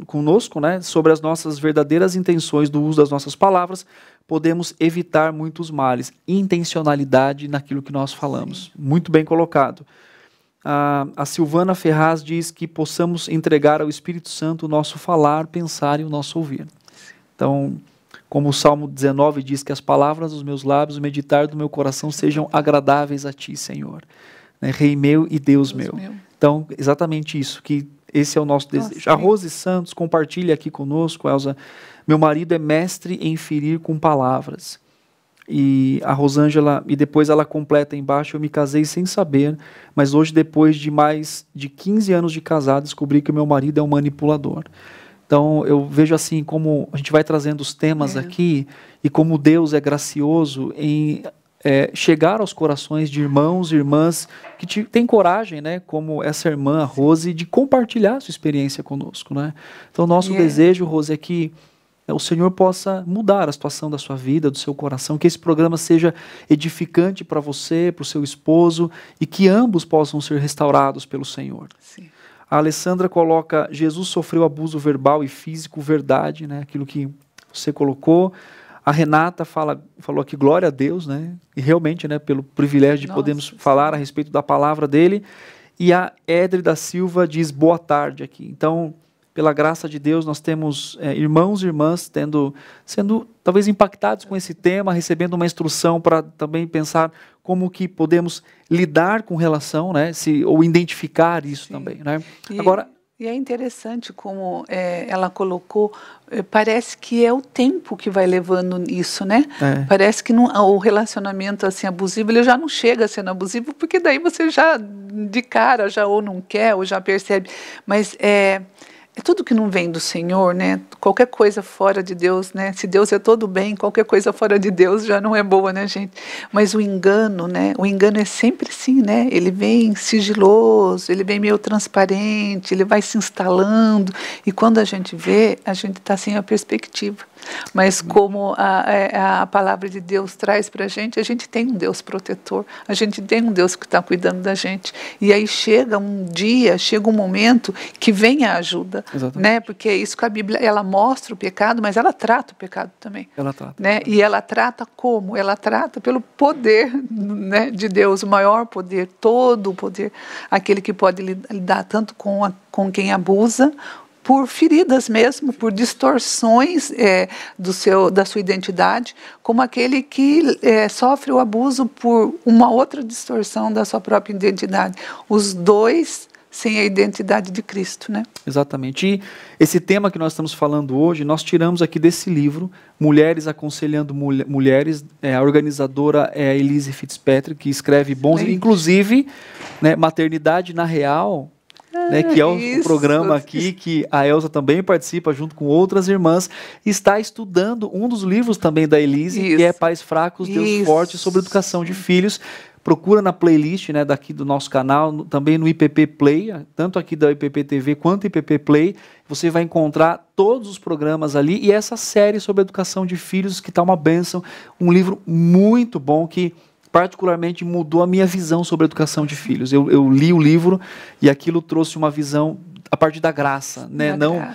S1: conosco, né, sobre as nossas verdadeiras intenções do uso das nossas palavras, podemos evitar muitos males. Intencionalidade naquilo que nós falamos. Sim. Muito bem colocado. A Silvana Ferraz diz que possamos entregar ao Espírito Santo o nosso falar, pensar e o nosso ouvir. Então, como o Salmo 19 diz que as palavras dos meus lábios, o meditar do meu coração sejam agradáveis a Ti, Senhor. Né? Rei meu e Deus meu. Então, exatamente isso, que esse é o nosso desejo. A Rose Santos compartilha aqui conosco, Elza, meu marido é mestre em ferir com palavras. E a Rosângela, e depois ela completa embaixo, eu me casei sem saber, mas hoje, depois de mais de 15 anos de casado, descobri que o meu marido é um manipulador. Então, eu vejo assim, como a gente vai trazendo os temas aqui, e como Deus é gracioso em chegar aos corações de irmãos e irmãs que têm coragem, né, como essa irmã, a Rose, de compartilhar a sua experiência conosco. Né? Então, nosso desejo, Rose, é que o Senhor possa mudar a situação da sua vida, do seu coração, que esse programa seja edificante para você, para o seu esposo, e que ambos possam ser restaurados pelo Senhor.
S2: Sim.
S1: A Alessandra coloca, Jesus sofreu abuso verbal e físico, verdade, né, aquilo que você colocou. A Renata falou aqui, glória a Deus, né? E realmente, né, pelo privilégio de podermos falar a respeito da palavra dele. E a Edre da Silva diz boa tarde aqui. Então, pela graça de Deus, nós temos irmãos e irmãs sendo talvez impactados com esse tema, recebendo uma instrução para também pensar como que podemos lidar com relação, né, ou identificar isso também. Né? Agora,
S2: e é interessante como ela colocou, parece que é o tempo que vai levando isso, né? Parece que o relacionamento assim abusivo, ele já não chega sendo abusivo, porque daí você já, de cara, já ou não quer, ou já percebe. Mas é tudo que não vem do Senhor, né? Qualquer coisa fora de Deus, né? Se Deus é todo bem, qualquer coisa fora de Deus já não é boa, né, gente? Mas o engano, né? O engano é sempre assim, né? Ele vem sigiloso, ele vem meio transparente, ele vai se instalando, e quando a gente vê, a gente está sem a perspectiva. Mas como a palavra de Deus traz para a gente tem um Deus protetor, a gente tem um Deus que está cuidando da gente. E aí chega um dia, chega um momento que vem a ajuda, né? Porque é isso que a Bíblia, ela mostra o pecado, mas ela trata o pecado também.
S1: Ela trata.
S2: Né? E ela trata como? Ela trata pelo poder, né, de Deus, o maior poder, todo o poder, aquele que pode lidar tanto com quem abusa, por feridas mesmo, por distorções da sua identidade, como aquele que sofre o abuso por uma outra distorção da sua própria identidade. Os dois sem a identidade de Cristo, né?
S1: Exatamente. E esse tema que nós estamos falando hoje, nós tiramos aqui desse livro, Mulheres Aconselhando Mulheres, a organizadora é a Elise Fitzpatrick, que escreve bons, inclusive, né, Maternidade na Real, né, que é o
S2: Isso.
S1: programa aqui que a Elza também participa junto com outras irmãs, está estudando um dos livros também da Elise, que é
S2: Isso.
S1: Pais Fracos, Deus
S2: Isso.
S1: Forte, sobre educação de filhos. Procura na playlist, né, daqui do nosso canal, também no IPP Play, tanto aqui da IPP TV quanto IPP Play. Você vai encontrar todos os programas ali e essa série sobre educação de filhos, que está uma bênção, um livro muito bom que particularmente mudou a minha visão sobre a educação de filhos. Eu li o livro e aquilo trouxe uma visão a partir da graça, né? Não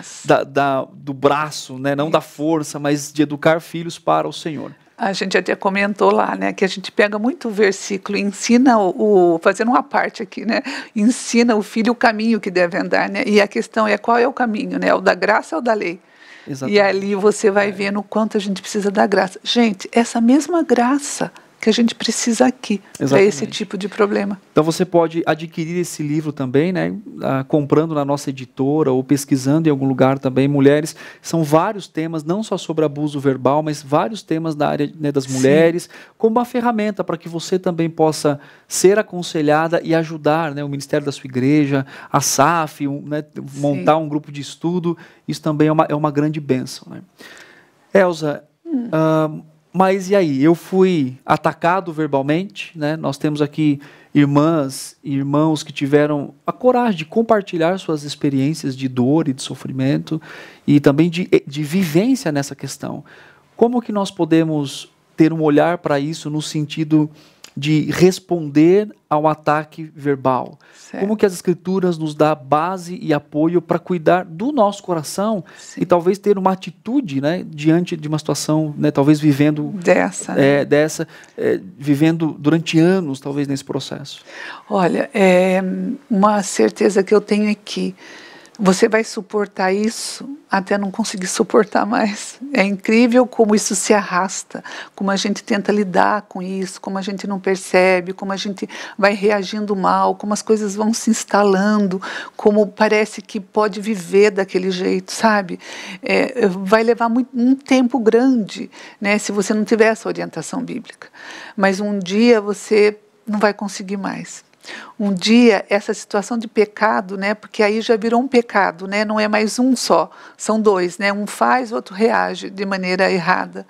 S1: do braço, né? Não da força, mas de educar filhos para o Senhor.
S2: A gente até comentou lá, né, que a gente pega muito o versículo e ensina fazendo uma parte aqui, né, ensina o filho o caminho que deve andar, né, e a questão é qual é o caminho, né, o da graça ou da lei? Exatamente. E ali você vai vendo o quanto a gente precisa da graça. Gente, essa mesma graça que a gente precisa aqui para esse tipo de problema.
S1: Então você pode adquirir esse livro também, né, comprando na nossa editora ou pesquisando em algum lugar também. Mulheres, são vários temas, não só sobre abuso verbal, mas vários temas da área, né, das mulheres, como uma ferramenta para que você também possa ser aconselhada e ajudar, né, o ministério da sua igreja, a SAF, né, montar um grupo de estudo. Isso também é uma grande bênção, né? Elza, mas e aí? Eu fui atacado verbalmente, né? Nós temos aqui irmãs e irmãos que tiveram a coragem de compartilhar suas experiências de dor e de sofrimento e também de vivência nessa questão. Como que nós podemos ter um olhar para isso no sentido de responder ao ataque verbal? Certo. Como que as Escrituras nos dá base e apoio para cuidar do nosso coração e talvez ter uma atitude, né, diante de uma situação, né, talvez vivendo vivendo durante anos, talvez nesse processo?
S2: Olha, uma certeza que eu tenho é que você vai suportar isso até não conseguir suportar mais. É incrível como isso se arrasta, como a gente tenta lidar com isso, como a gente não percebe, como a gente vai reagindo mal, como as coisas vão se instalando, como parece que pode viver daquele jeito, sabe? Vai levar um tempo grande, né, se você não tiver essa orientação bíblica. Mas um dia você não vai conseguir mais. Um dia, essa situação de pecado, né, porque aí já virou um pecado, né, não é mais um só, são dois, né, um faz, o outro reage de maneira errada.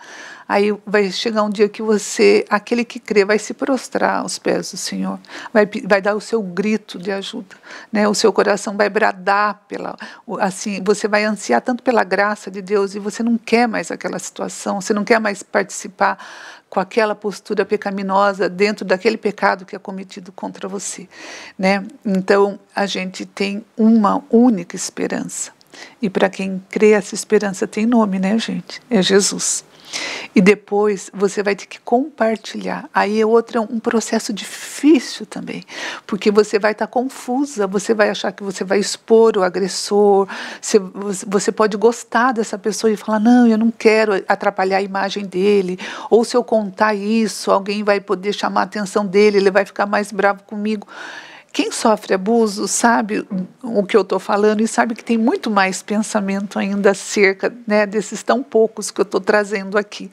S2: Aí vai chegar um dia que aquele que crê, vai se prostrar aos pés do Senhor, vai dar o seu grito de ajuda, né, o seu coração vai bradar, assim, você vai ansiar tanto pela graça de Deus e você não quer mais aquela situação, você não quer mais participar com aquela postura pecaminosa dentro daquele pecado que é cometido contra você, né? Então, a gente tem uma única esperança. E para quem crê, essa esperança tem nome, né, gente? É Jesus. E depois você vai ter que compartilhar. Aí é um processo difícil também, porque você vai estar confusa, você vai achar que você vai expor o agressor, você pode gostar dessa pessoa e falar, não, eu não quero atrapalhar a imagem dele, ou se eu contar isso, alguém vai poder chamar a atenção dele, ele vai ficar mais bravo comigo. Quem sofre abuso sabe o que eu estou falando e sabe que tem muito mais pensamento ainda acerca, né, desses tão poucos que eu estou trazendo aqui.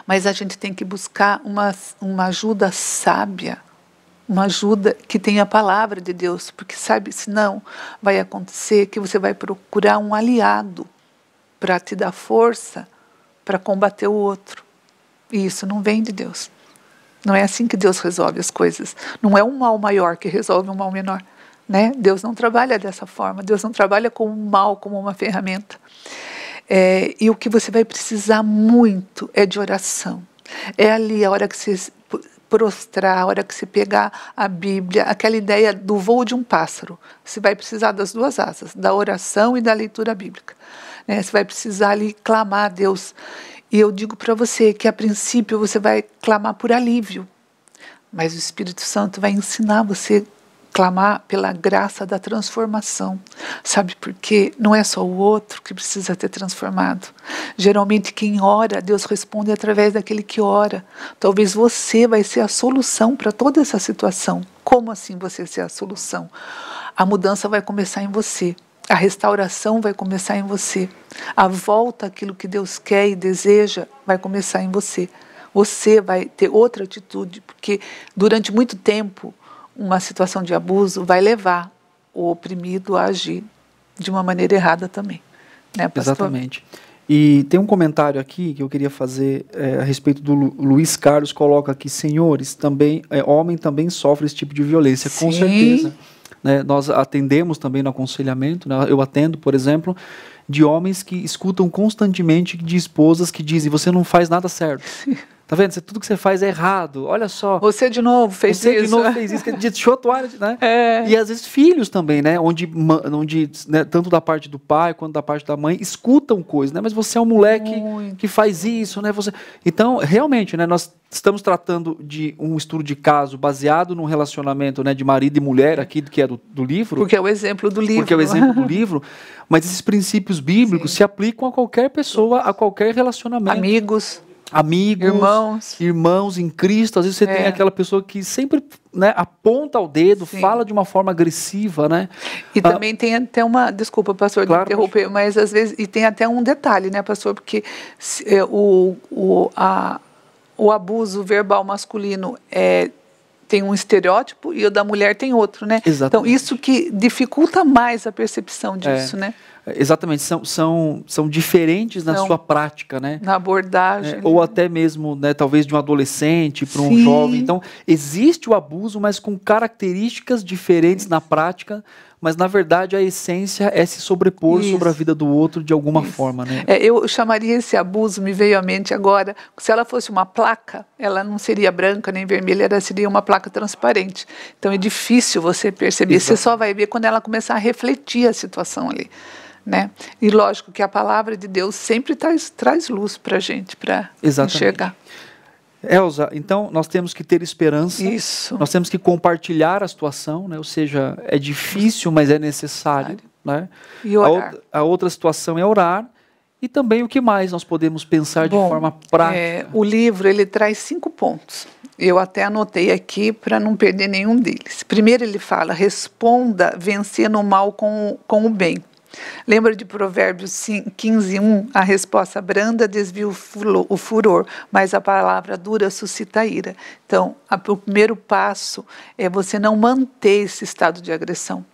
S2: Mas a gente tem que buscar uma ajuda sábia, uma ajuda que tenha a palavra de Deus, porque sabe, senão vai acontecer que você vai procurar um aliado para te dar força para combater o outro. E isso não vem de Deus. Não é assim que Deus resolve as coisas. Não é um mal maior que resolve um mal menor, né? Deus não trabalha dessa forma. Deus não trabalha com o mal como uma ferramenta. E o que você vai precisar muito é de oração. É ali a hora que você prostrar, a hora que você pegar a Bíblia, aquela ideia do voo de um pássaro. Você vai precisar das duas asas, da oração e da leitura bíblica, né? Você vai precisar ali clamar a Deus. E eu digo para você que, a princípio, você vai clamar por alívio, mas o Espírito Santo vai ensinar você a clamar pela graça da transformação. Sabe por quê? Não é só o outro que precisa ter transformado. Geralmente, quem ora, Deus responde através daquele que ora. Talvez você vai ser a solução para toda essa situação. Como assim você ser a solução? A mudança vai começar em você. A restauração vai começar em você. A volta àquilo que Deus quer e deseja vai começar em você. Você vai ter outra atitude, porque durante muito tempo uma situação de abuso vai levar o oprimido a agir de uma maneira errada também. Né, pastor?
S1: Exatamente. E tem um comentário aqui que eu queria fazer a respeito do Luiz Carlos, coloca aqui, senhores, também, homem também sofre esse tipo de violência, com certeza. Né, nós atendemos também no aconselhamento, né, eu atendo, por exemplo, de homens que escutam constantemente de esposas que dizem, você não faz nada certo. Tá vendo? Tudo que você faz é errado. Olha só.
S2: Você de novo fez isso.
S1: Você de novo fez isso. Deixou a toalha, né? E às vezes filhos também, né? Onde né, tanto da parte do pai quanto da parte da mãe escutam coisas, né? Mas você é um moleque que faz isso, né? Então, realmente, né? Nós estamos tratando de um estudo de caso baseado num relacionamento, né, de marido e mulher, aqui que é do livro.
S2: Porque é o exemplo do livro.
S1: Porque é o exemplo do livro. Mas esses princípios bíblicos se aplicam a qualquer pessoa, a qualquer relacionamento. Amigos, irmãos em Cristo. Às vezes você tem aquela pessoa que sempre, né, aponta o dedo, fala de uma forma agressiva, né?
S2: E também tem até uma, desculpa, pastor, de interromper, mas às vezes, e tem até um detalhe, né, pastor, porque o abuso verbal masculino tem um estereótipo e o da mulher tem outro, né?
S1: Exatamente.
S2: Então, isso que dificulta mais a percepção disso, né?
S1: Exatamente, são diferentes na sua prática, né?
S2: Na abordagem.
S1: Ou até mesmo, né, talvez de um adolescente para um jovem. Então, existe o abuso, mas com características diferentes na prática, mas na verdade a essência é se sobrepor sobre a vida do outro de alguma forma, né?
S2: Eu chamaria esse abuso, me veio à mente agora, se ela fosse uma placa, ela não seria branca nem vermelha, ela seria uma placa transparente. Então é difícil você perceber, você só vai ver quando ela começar a refletir a situação ali. Né? E lógico que a palavra de Deus sempre traz luz para a gente, para enxergar.
S1: Elza, então nós temos que ter esperança, nós temos que compartilhar a situação, né? Ou seja, é difícil, mas é necessário. Né?
S2: E orar.
S1: A outra situação é orar, e também o que mais nós podemos pensar de forma prática.
S2: O livro ele traz 5 pontos. Eu até anotei aqui para não perder nenhum deles. Primeiro ele fala, responda vencendo o mal com o bem. Lembra de Provérbios 15:1? A resposta branda desvia o furor, mas a palavra dura suscita ira. Então, o primeiro passo é você não manter esse estado de agressão.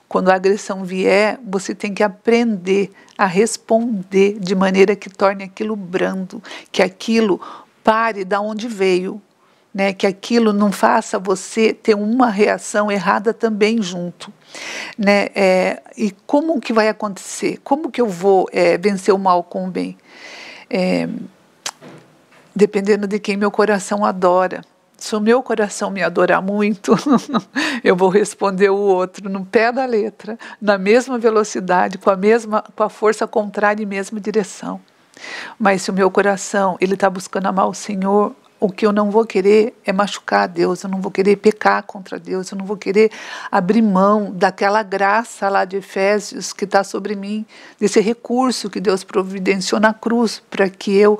S2: Quando a agressão vier, você tem que aprender a responder de maneira que torne aquilo brando, que aquilo pare da onde veio. Né, que aquilo não faça você ter uma reação errada também junto. Né, e como que vai acontecer? Como que eu vou vencer o mal com o bem? Dependendo de quem meu coração adora. Se o meu coração me adorar muito, eu vou responder o outro no pé da letra, na mesma velocidade, com a força contrária e mesma direção. Mas se o meu coração ele está buscando amar o Senhor, o que eu não vou querer é machucar a Deus, eu não vou querer pecar contra Deus, eu não vou querer abrir mão daquela graça lá de Efésios que está sobre mim, desse recurso que Deus providenciou na cruz para que eu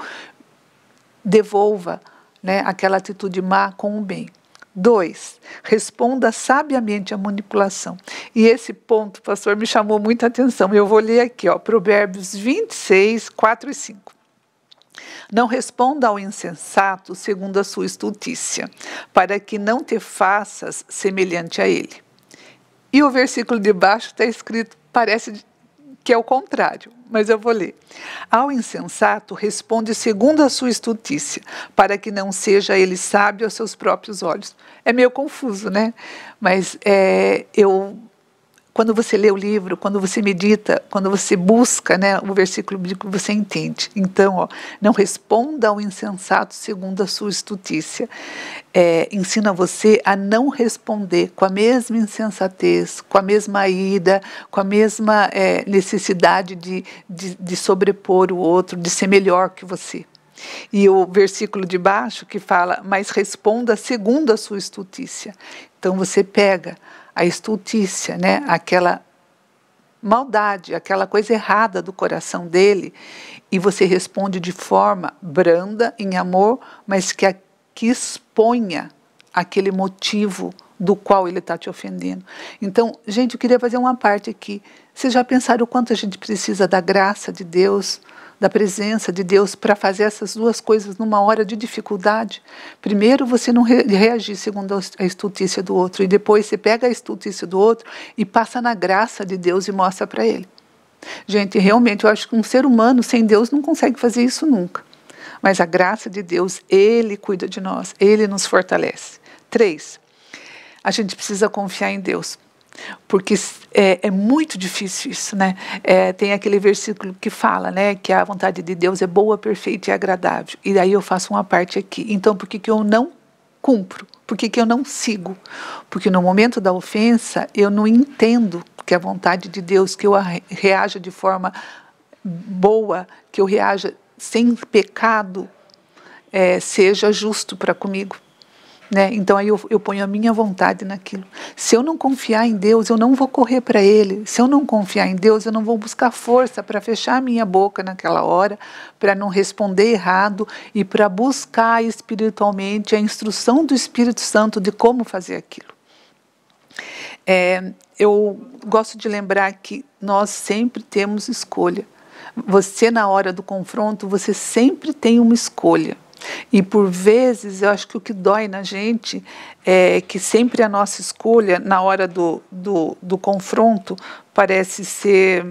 S2: devolva, né, aquela atitude má com o bem. 2, responda sabiamente à manipulação. E esse ponto, pastor, me chamou muita atenção. Eu vou ler aqui, Provérbios 26, 4 e 5. Não responda ao insensato segundo a sua estultícia, para que não te faças semelhante a ele. E o versículo de baixo está escrito, parece que é o contrário, mas eu vou ler. Ao insensato responde segundo a sua estultícia, para que não seja ele sábio aos seus próprios olhos. É meio confuso, né? Mas quando você lê o livro, quando você medita, quando você busca, né, o versículo bíblico, você entende. Então, não responda ao insensato segundo a sua estultícia. Ensina você a não responder com a mesma insensatez, com a mesma ira, com a mesma necessidade de sobrepor o outro, de ser melhor que você. E o versículo de baixo que fala, mas responda segundo a sua estultícia. Então você pega a estultícia, né? Aquela maldade, aquela coisa errada do coração dele, e você responde de forma branda, em amor, mas que exponha aquele motivo do qual ele está te ofendendo. Então, gente, eu queria fazer uma parte aqui. Vocês já pensaram o quanto a gente precisa da graça de Deus da presença de Deus para fazer essas duas coisas numa hora de dificuldade. Primeiro, você não reagir segundo a estultícia do outro, e depois você pega a estultícia do outro e passa na graça de Deus e mostra para ele. Gente, realmente, eu acho que um ser humano sem Deus não consegue fazer isso nunca. Mas a graça de Deus, Ele cuida de nós, Ele nos fortalece. 3, a gente precisa confiar em Deus. Porque é muito difícil isso, né? Tem aquele versículo que fala, né, que a vontade de Deus é boa, perfeita e agradável. E daí eu faço uma parte aqui. Então, por que eu não cumpro? Por que eu não sigo? Porque no momento da ofensa, eu não entendo que a vontade de Deus, que eu reaja de forma boa, que eu reaja sem pecado, seja justo para comigo. Né? Então aí eu ponho a minha vontade naquilo. Se eu não confiar em Deus, eu não vou correr para Ele. Se eu não confiar em Deus, eu não vou buscar força para fechar a minha boca naquela hora, para não responder errado e para buscar espiritualmente a instrução do Espírito Santo de como fazer aquilo. Eu gosto de lembrar que nós sempre temos escolha. Você, na hora do confronto, você sempre tem uma escolha. E por vezes, eu acho que o que dói na gente é que sempre a nossa escolha, na hora do confronto, parece ser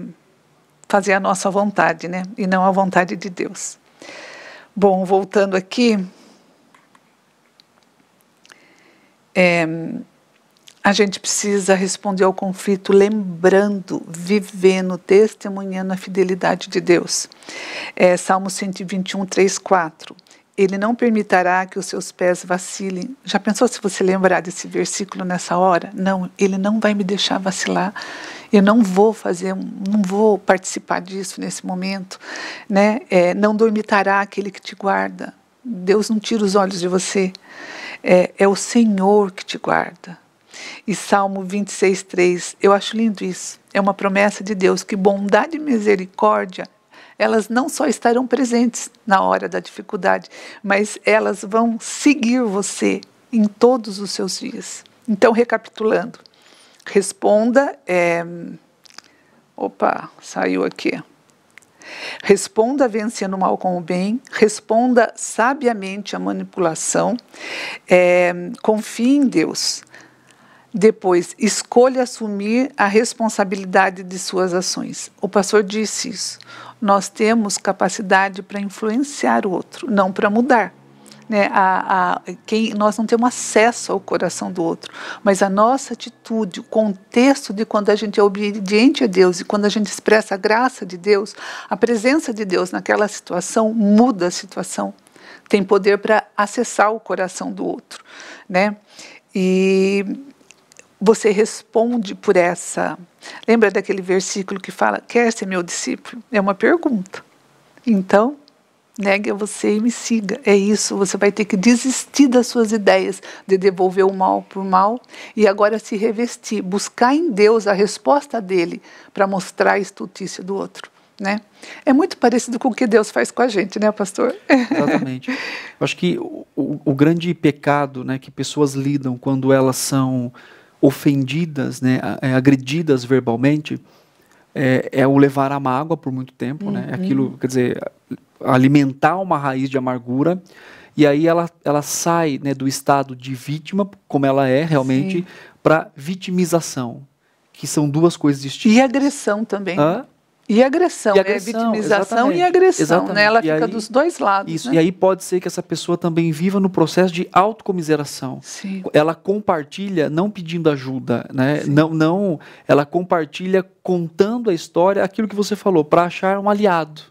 S2: fazer a nossa vontade, né? E não a vontade de Deus. Bom, voltando aqui, a gente precisa responder ao conflito lembrando, vivendo, testemunhando a fidelidade de Deus. Salmo 121, 3, 4. Ele não permitirá que os seus pés vacilem. Já pensou se você lembrar desse versículo nessa hora? Não, Ele não vai me deixar vacilar. Eu não vou participar disso nesse momento. Né? Não dormitará aquele que te guarda. Deus não tira os olhos de você. É o Senhor que te guarda. E Salmo 26, 3, eu acho lindo isso. É uma promessa de Deus que bondade e misericórdia, elas não só estarão presentes na hora da dificuldade, mas elas vão seguir você em todos os seus dias. Então, recapitulando, responda... saiu aqui. Responda vencendo o mal com o bem, responda sabiamente à manipulação, confie em Deus. Depois, escolha assumir a responsabilidade de suas ações. O pastor disse isso. Nós temos capacidade para influenciar o outro, não para mudar. Né? Nós não temos acesso ao coração do outro, mas a nossa atitude, o contexto de quando a gente é obediente a Deus e quando a gente expressa a graça de Deus, a presença de Deus naquela situação muda a situação. Tem poder para acessar o coração do outro. Né? E você responde por essa... Lembra daquele versículo que fala, quer ser meu discípulo? É uma pergunta. Então, negue a você e me siga. É isso, você vai ter que desistir das suas ideias de devolver o mal por mal e agora se revestir, buscar em Deus a resposta dele para mostrar a estultícia do outro. Né? É muito parecido com o que Deus faz com a gente, né, pastor?
S1: Exatamente. Eu acho que o grande pecado, né, que pessoas lidam quando elas são ofendidas, né, agredidas verbalmente, é o levar a mágoa por muito tempo, né? Aquilo, quer dizer, alimentar uma raiz de amargura, e aí ela sai, né, do estado de vítima, como ela é realmente, para vitimização, que são duas coisas distintas.
S2: E agressão também. E agressão, vitimização e agressão, né? Ela fica dos dois lados.
S1: Isso,
S2: né?
S1: E aí pode ser que essa pessoa também viva no processo de autocomiseração.
S2: Sim.
S1: Ela compartilha, não pedindo ajuda, né? Não, ela compartilha contando a história, aquilo que você falou, para achar um aliado.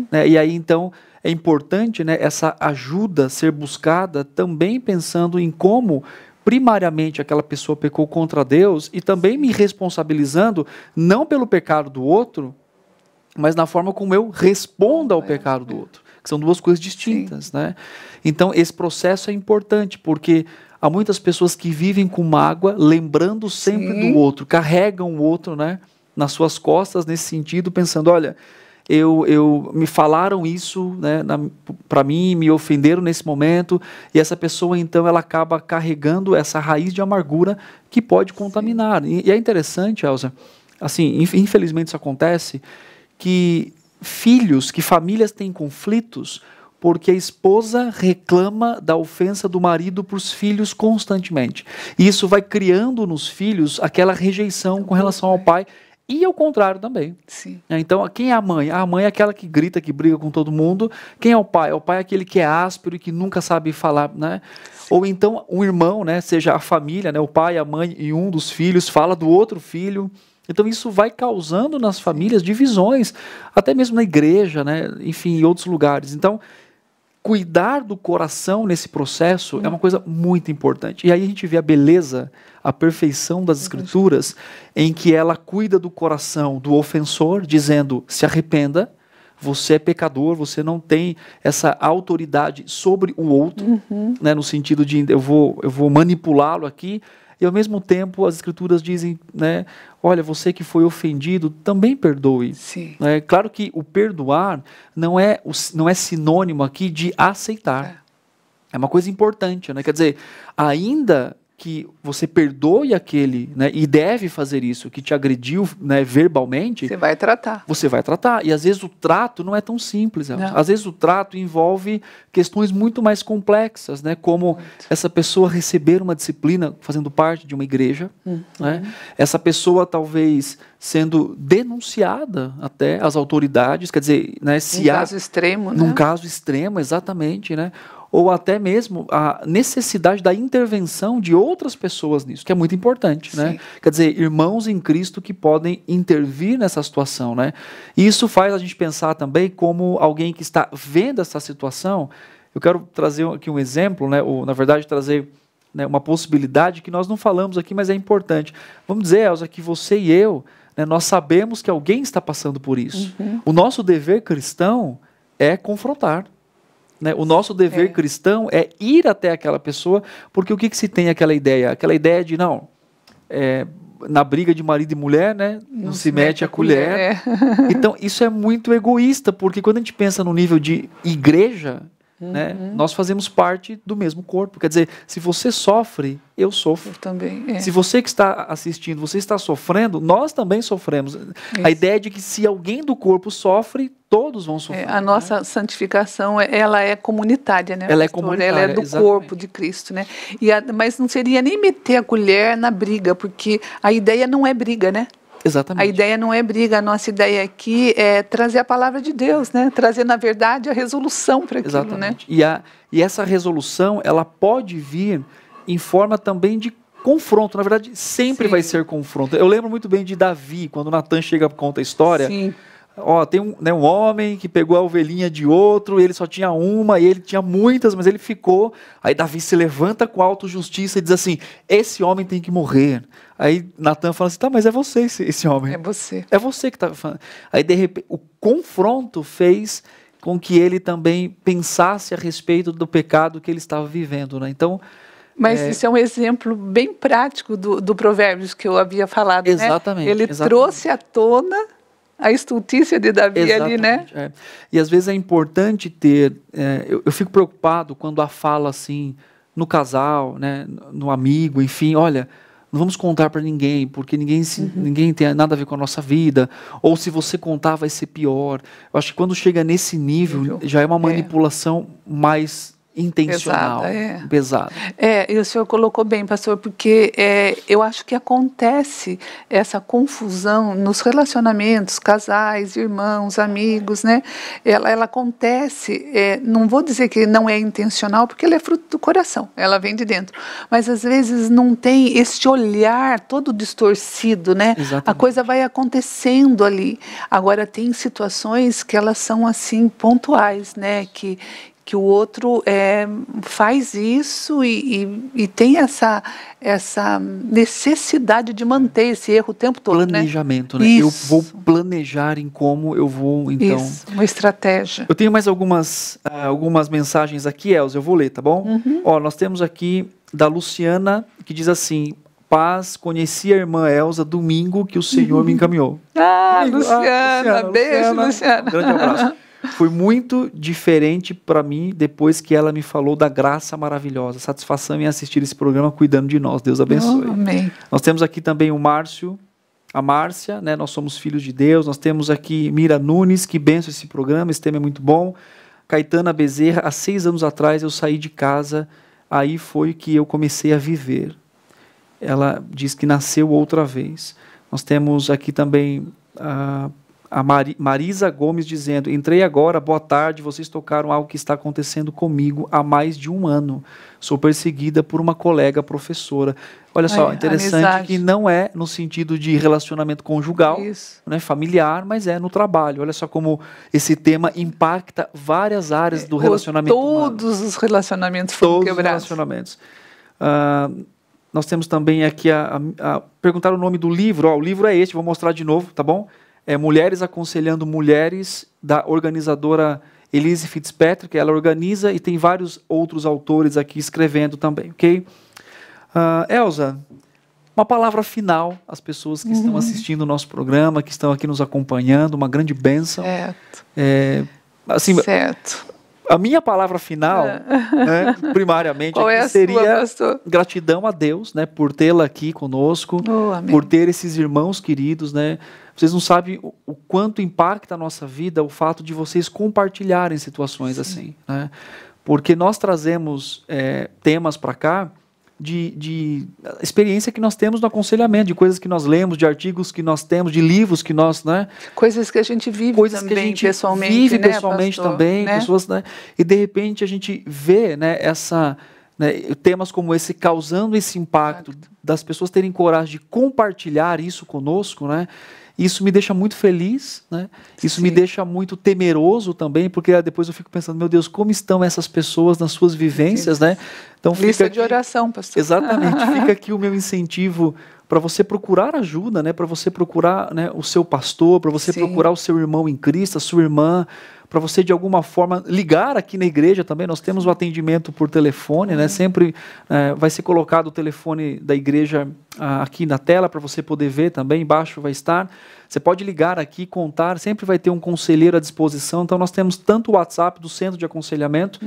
S1: Né? E aí, então, é importante, né, essa ajuda ser buscada também pensando em como primariamente aquela pessoa pecou contra Deus e também me responsabilizando não pelo pecado do outro, mas na forma como eu respondo ao pecado do outro, que são duas coisas distintas, né? Então, esse processo é importante, porque há muitas pessoas que vivem com mágoa, lembrando sempre do outro, carregam o outro, né, nas suas costas, nesse sentido, pensando, olha, me falaram isso, né, para mim, me ofenderam nesse momento, e essa pessoa, então, ela acaba carregando essa raiz de amargura que pode contaminar. E é interessante, Elza, assim, infelizmente isso acontece, que filhos, que famílias têm conflitos porque a esposa reclama da ofensa do marido para os filhos constantemente. E isso vai criando nos filhos aquela rejeição com relação ao pai. E ao contrário também.
S2: Sim.
S1: Então, quem é a mãe? A mãe é aquela que grita, que briga com todo mundo. Quem é o pai? O pai é aquele que é áspero e que nunca sabe falar, né? Ou então, um irmão, né? Seja a família, né? O pai, a mãe e um dos filhos fala do outro filho. Então, isso vai causando nas famílias divisões, até mesmo na igreja, né? Enfim, em outros lugares. Então, cuidar do coração nesse processo é uma coisa muito importante. E aí a gente vê a beleza, a perfeição das Escrituras, em que ela cuida do coração do ofensor, dizendo, se arrependa, você é pecador, você não tem essa autoridade sobre o outro, né, no sentido de eu vou manipulá-lo aqui. E ao mesmo tempo as Escrituras dizem, né, olha, você que foi ofendido, também perdoe.
S2: Sim.
S1: É claro que o perdoar não é sinônimo aqui de aceitar. É uma coisa importante, né? Quer dizer, ainda que você perdoe aquele, né, e deve fazer isso, que te agrediu, né, verbalmente,
S2: você vai tratar.
S1: Você vai tratar. E às vezes o trato não é tão simples. Às vezes o trato envolve questões muito mais complexas, né, como essa pessoa receber uma disciplina fazendo parte de uma igreja, né, essa pessoa talvez sendo denunciada até às autoridades, quer dizer, né, se há
S2: caso extremo, né?
S1: Num caso extremo, exatamente, né? Ou até mesmo a necessidade da intervenção de outras pessoas nisso, que é muito importante, né? Quer dizer, irmãos em Cristo que podem intervir nessa situação, né? E isso faz a gente pensar também como alguém que está vendo essa situação. Eu quero trazer aqui um exemplo, né? Ou, na verdade, trazer, né, uma possibilidade que nós não falamos aqui, mas é importante. Vamos dizer, Elza, que você e eu, né, nós sabemos que alguém está passando por isso. O nosso dever cristão é confrontar. Né? O nosso dever cristão é ir até aquela pessoa, porque o que se tem aquela ideia? Aquela ideia de, não, na briga de marido e mulher, né, não se mete a colher. Então, isso é muito egoísta, porque quando a gente pensa no nível de igreja, né, nós fazemos parte do mesmo corpo. Quer dizer, se você sofre, eu sofro.
S2: Eu também.
S1: Se você que está assistindo, você está sofrendo, nós também sofremos. A ideia de que se alguém do corpo sofre, todos vão sofrer.
S2: A nossa santificação, ela é comunitária, né?
S1: Ela é comunitária,
S2: ela é do corpo de Cristo, né? Mas não seria nem meter a colher na briga, porque a ideia não é briga, né?
S1: Exatamente.
S2: A ideia não é briga, a nossa ideia aqui é trazer a palavra de Deus, né? Trazer, na verdade, a resolução para aquilo,
S1: exatamente,
S2: né?
S1: E essa resolução, ela pode vir em forma também de confronto. Na verdade, sempre vai ser confronto. Eu lembro muito bem de Davi, quando Natan chega e conta a história.
S2: Sim.
S1: Tem um homem que pegou a ovelhinha de outro, ele só tinha uma, e ele tinha muitas, mas ele ficou. Aí Davi se levanta com a autojustiça e diz assim, esse homem tem que morrer. Aí Natan fala assim, tá, mas é você esse homem.
S2: É você.
S1: É você que está falando. Aí, de repente, o confronto fez com que ele também pensasse a respeito do pecado que ele estava vivendo, né? Então,
S2: mas isso é um exemplo bem prático do Provérbios que eu havia falado,
S1: exatamente,
S2: né? Ele trouxe à tona a estultícia de Davi ali, né?
S1: E às vezes é importante ter... eu fico preocupado quando há fala assim, no casal, né, no amigo, enfim, olha, não vamos contar para ninguém, porque ninguém tem nada a ver com a nossa vida, ou se você contar vai ser pior. Eu acho que quando chega nesse nível, já é uma manipulação mais intencional, pesada.
S2: E o senhor colocou bem, pastor, porque eu acho que acontece essa confusão nos relacionamentos, casais, irmãos, amigos, né? Ela acontece, não vou dizer que não é intencional, porque ela é fruto do coração, ela vem de dentro, mas às vezes não tem esse olhar todo distorcido, né?
S1: Exatamente.
S2: A coisa vai acontecendo ali. Agora, tem situações que elas são assim pontuais, né? Que o outro faz isso e tem essa necessidade de manter esse erro o tempo todo.
S1: Planejamento, né? Eu vou planejar em como eu vou, então...
S2: Isso, uma estratégia.
S1: Eu tenho mais algumas mensagens aqui, Elza, eu vou ler, tá bom? Nós temos aqui da Luciana, que diz assim, paz, conheci a irmã Elza domingo que o Senhor me encaminhou.
S2: Luciana, beijo, Luciana.
S1: Um grande abraço. Foi muito diferente para mim depois que ela me falou da graça maravilhosa. Satisfação em assistir esse programa cuidando de nós. Deus abençoe.
S2: Amém.
S1: Nós temos aqui também o Márcio. a Márcia, né? Nós somos filhos de Deus. Nós temos aqui Mira Nunes, que benção esse programa, esse tema é muito bom. Caetana Bezerra, há 6 anos atrás eu saí de casa, aí foi que eu comecei a viver. Ela diz que nasceu outra vez. Nós temos aqui também a Marisa Gomes dizendo: entrei agora, boa tarde, vocês tocaram algo que está acontecendo comigo há mais de 1 ano. Sou perseguida por uma colega professora. Olha só, interessante amizade. Que não é no sentido de relacionamento conjugal, né, familiar, mas é no trabalho. Olha só como esse tema impacta várias áreas do relacionamento humano.
S2: Todos os relacionamentos foram quebrados.
S1: Todos os relacionamentos. Nós temos também aqui perguntar o nome do livro. O livro é este, vou mostrar de novo, tá bom? É Mulheres Aconselhando Mulheres, da organizadora Elise Fitzpatrick. Ela organiza e tem vários outros autores aqui escrevendo também, ok? Elza, uma palavra final às pessoas que estão assistindo o nosso programa, que estão aqui nos acompanhando, uma grande bênção.
S2: Certo.
S1: Certo. A minha palavra final, né, primariamente, seria gratidão a Deus, né, por tê-la aqui conosco, por ter esses irmãos queridos, né. Vocês não sabem o quanto impacta a nossa vida o fato de vocês compartilharem situações assim, né, porque nós trazemos temas para cá de experiência que nós temos no aconselhamento, de coisas que nós lemos, de artigos que nós temos, de livros que nós, né?
S2: Coisas que a gente vive
S1: coisas
S2: também,
S1: que a gente
S2: pessoalmente,
S1: vive
S2: né,
S1: pessoalmente
S2: pastor,
S1: também,
S2: né?
S1: pessoas, né? E de repente a gente vê, né, temas como esse causando esse impacto das pessoas terem coragem de compartilhar isso conosco, né? Isso me deixa muito feliz, né? Isso me deixa muito temeroso também, porque depois eu fico pensando, meu Deus, como estão essas pessoas nas suas vivências, né? Então,
S2: lista de oração, pastor.
S1: Exatamente, fica aqui o meu incentivo para você procurar ajuda, né? Para você procurar, né, o seu pastor, para você procurar o seu irmão em Cristo, a sua irmã, para você de alguma forma ligar aqui na igreja também. Nós temos o atendimento por telefone, né? Sempre vai ser colocado o telefone da igreja aqui na tela para você poder ver também, embaixo vai estar. Você pode ligar aqui, contar, sempre vai ter um conselheiro à disposição. Então nós temos tanto o WhatsApp do Centro de Aconselhamento,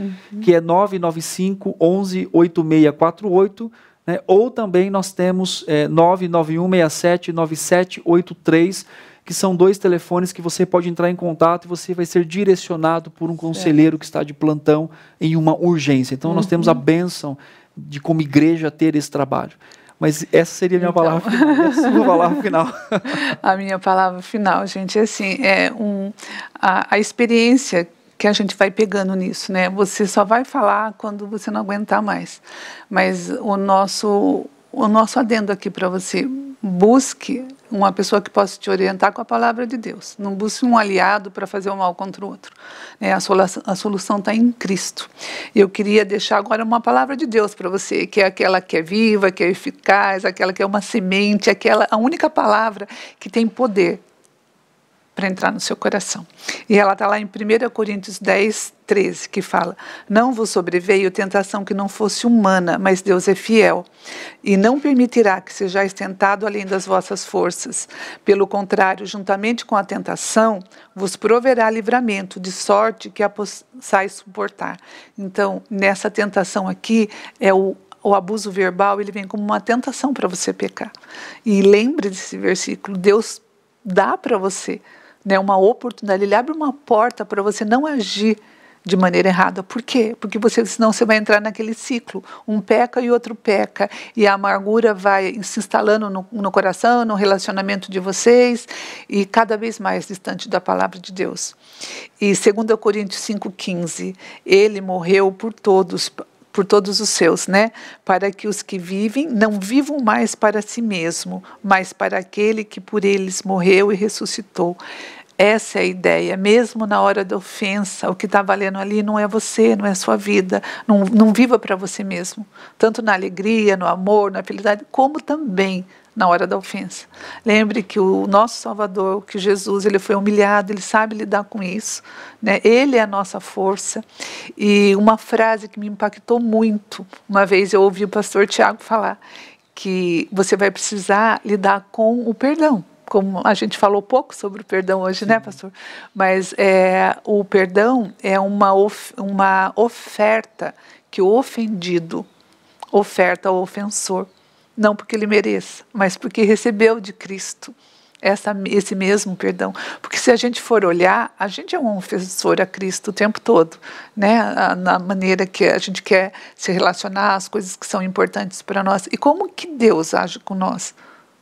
S1: que é 995 11 8648, né? Ou também nós temos 991 67 9783, que são 2 telefones que você pode entrar em contato e você vai ser direcionado por um conselheiro que está de plantão em uma urgência. Então nós temos a bênção de, como igreja, ter esse trabalho. Mas essa seria a minha palavra final. E a sua palavra final?
S2: A minha palavra final, gente, assim, a experiência que a gente vai pegando nisso, né? Você só vai falar quando você não aguentar mais. Mas o nosso adendo aqui para você: busque uma pessoa que possa te orientar com a palavra de Deus. Não busque um aliado para fazer o mal contra o outro, né? A solução está em Cristo. Eu queria deixar agora uma palavra de Deus para você, que é aquela que é viva, que é eficaz, aquela que é uma semente, a única palavra que tem poder para entrar no seu coração. E ela está lá em 1 Coríntios 10, 13, que fala: não vos sobreveio tentação que não fosse humana, mas Deus é fiel, e não permitirá que sejais tentado além das vossas forças. Pelo contrário, juntamente com a tentação, vos proverá livramento, de sorte que a possais suportar. Então, nessa tentação aqui, o abuso verbal, ele vem como uma tentação para você pecar. E lembre desse versículo: Deus dá para você, né, uma oportunidade, Ele abre uma porta para você não agir de maneira errada. Por quê? Porque senão você vai entrar naquele ciclo. Um peca e outro peca. E a amargura vai se instalando no coração, no relacionamento de vocês, e cada vez mais distante da palavra de Deus. E 2 Coríntios 5,15, Ele morreu por todos os seus, né? Para que os que vivem não vivam mais para si mesmo, mas para aquele que por eles morreu e ressuscitou. Essa é a ideia, mesmo na hora da ofensa, o que está valendo ali não é você, não é a sua vida, não viva para você mesmo, tanto na alegria, no amor, na felicidade, como também na hora da ofensa. Lembre que o nosso Salvador, que Jesus, ele foi humilhado, ele sabe lidar com isso, né? Ele é a nossa força. E uma frase que me impactou muito, uma vez eu ouvi o pastor Tiago falar, que você vai precisar lidar com o perdão. Como a gente falou pouco sobre o perdão hoje, né, pastor? Mas o perdão é uma oferta que o ofendido oferta ao ofensor. Não porque ele mereça, mas porque recebeu de Cristo. esse mesmo perdão. Porque se a gente for olhar, a gente é um ofensor a Cristo o tempo todo, né? Na maneira que a gente quer se relacionar, as coisas que são importantes para nós. E como que Deus age com nós?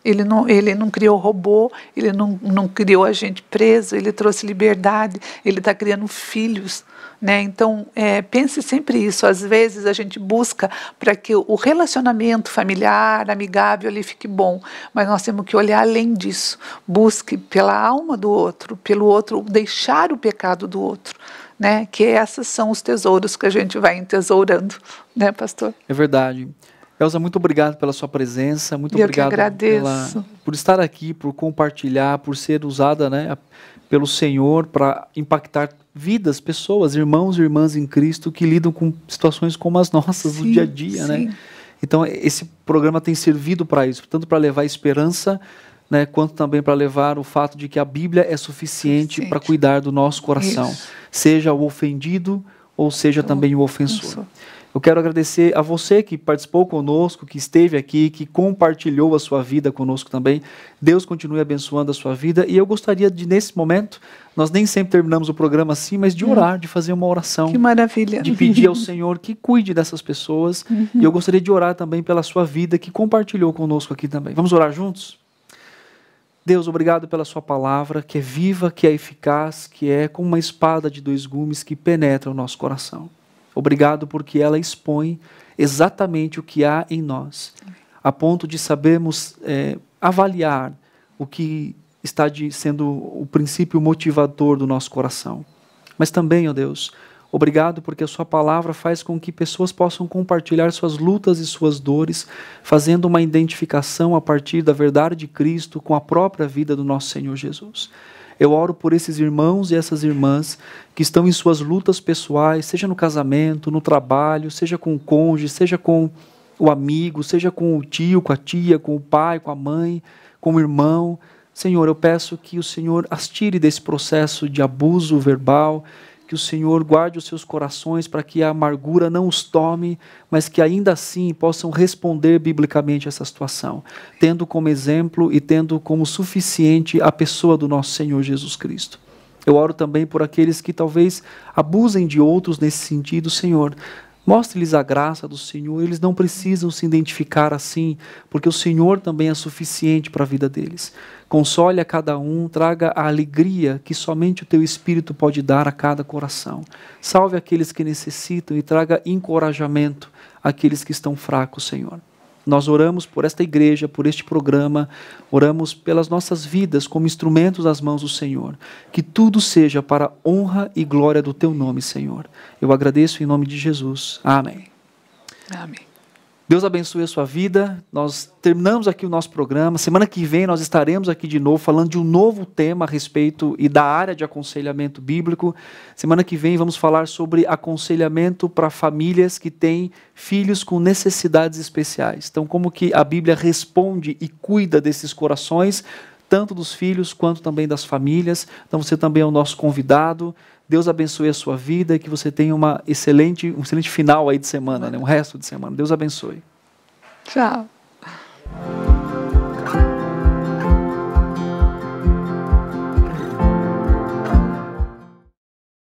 S2: Ele não criou robô, ele não criou a gente preso, ele trouxe liberdade, ele está criando filhos, né? Então, pense sempre isso. Às vezes a gente busca para que o relacionamento familiar, amigável, ali fique bom, mas nós temos que olhar além disso. Busque pela alma do outro, pelo outro, deixar o pecado do outro, né? Que esses são os tesouros que a gente vai entesourando, né, pastor?
S1: É verdade. Elza, muito obrigado pela sua presença, muito obrigado por estar aqui, por compartilhar, por ser usada, né, pelo Senhor para impactar vidas, pessoas, irmãos e irmãs em Cristo que lidam com situações como as nossas no dia a dia, né? Então esse programa tem servido para isso, tanto para levar esperança, né, quanto também para levar o fato de que a Bíblia é suficiente para cuidar do nosso coração, seja o ofendido ou seja também o ofensor. Eu quero agradecer a você que participou conosco, que esteve aqui, que compartilhou a sua vida conosco também. Deus continue abençoando a sua vida. E eu gostaria de, nesse momento, nós nem sempre terminamos o programa assim, mas de orar, de fazer uma oração.
S2: Que maravilha.
S1: De pedir ao Senhor que cuide dessas pessoas. E eu gostaria de orar também pela sua vida, que compartilhou conosco aqui também. Vamos orar juntos? Deus, obrigado pela sua palavra, que é viva, que é eficaz, que é como uma espada de dois gumes que penetra o nosso coração. Obrigado porque ela expõe exatamente o que há em nós, a ponto de sabermos avaliar o que está sendo o princípio motivador do nosso coração. Mas também, ó Deus, obrigado porque a sua palavra faz com que pessoas possam compartilhar suas lutas e suas dores, fazendo uma identificação a partir da verdade de Cristo com a própria vida do nosso Senhor Jesus. Eu oro por esses irmãos e essas irmãs que estão em suas lutas pessoais, seja no casamento, no trabalho, seja com o cônjuge, seja com o amigo, seja com o tio, com a tia, com o pai, com a mãe, com o irmão. Senhor, eu peço que o Senhor as tire desse processo de abuso verbal, que o Senhor guarde os seus corações para que a amargura não os tome, mas que ainda assim possam responder biblicamente a essa situação, tendo como exemplo e tendo como suficiente a pessoa do nosso Senhor Jesus Cristo. Eu oro também por aqueles que talvez abusem de outros nesse sentido, Senhor. Mostre-lhes a graça do Senhor, eles não precisam se identificar assim, porque o Senhor também é suficiente para a vida deles. Console a cada um, traga a alegria que somente o Teu Espírito pode dar a cada coração. Salve aqueles que necessitam e traga encorajamento àqueles que estão fracos, Senhor. Nós oramos por esta igreja, por este programa, oramos pelas nossas vidas como instrumentos nas mãos do Senhor. Que tudo seja para a honra e glória do Teu nome, Senhor. Eu agradeço em nome de Jesus. Amém.
S2: Amém.
S1: Deus abençoe a sua vida. Nós terminamos aqui o nosso programa. Semana que vem nós estaremos aqui de novo falando de um novo tema a respeito e da área de aconselhamento bíblico. Semana que vem vamos falar sobre aconselhamento para famílias que têm filhos com necessidades especiais. Então, como que a Bíblia responde e cuida desses corações, tanto dos filhos quanto também das famílias. Então, você também é o nosso convidado. Deus abençoe a sua vida e que você tenha um excelente final aí de semana, né? Um resto de semana. Deus abençoe.
S2: Tchau.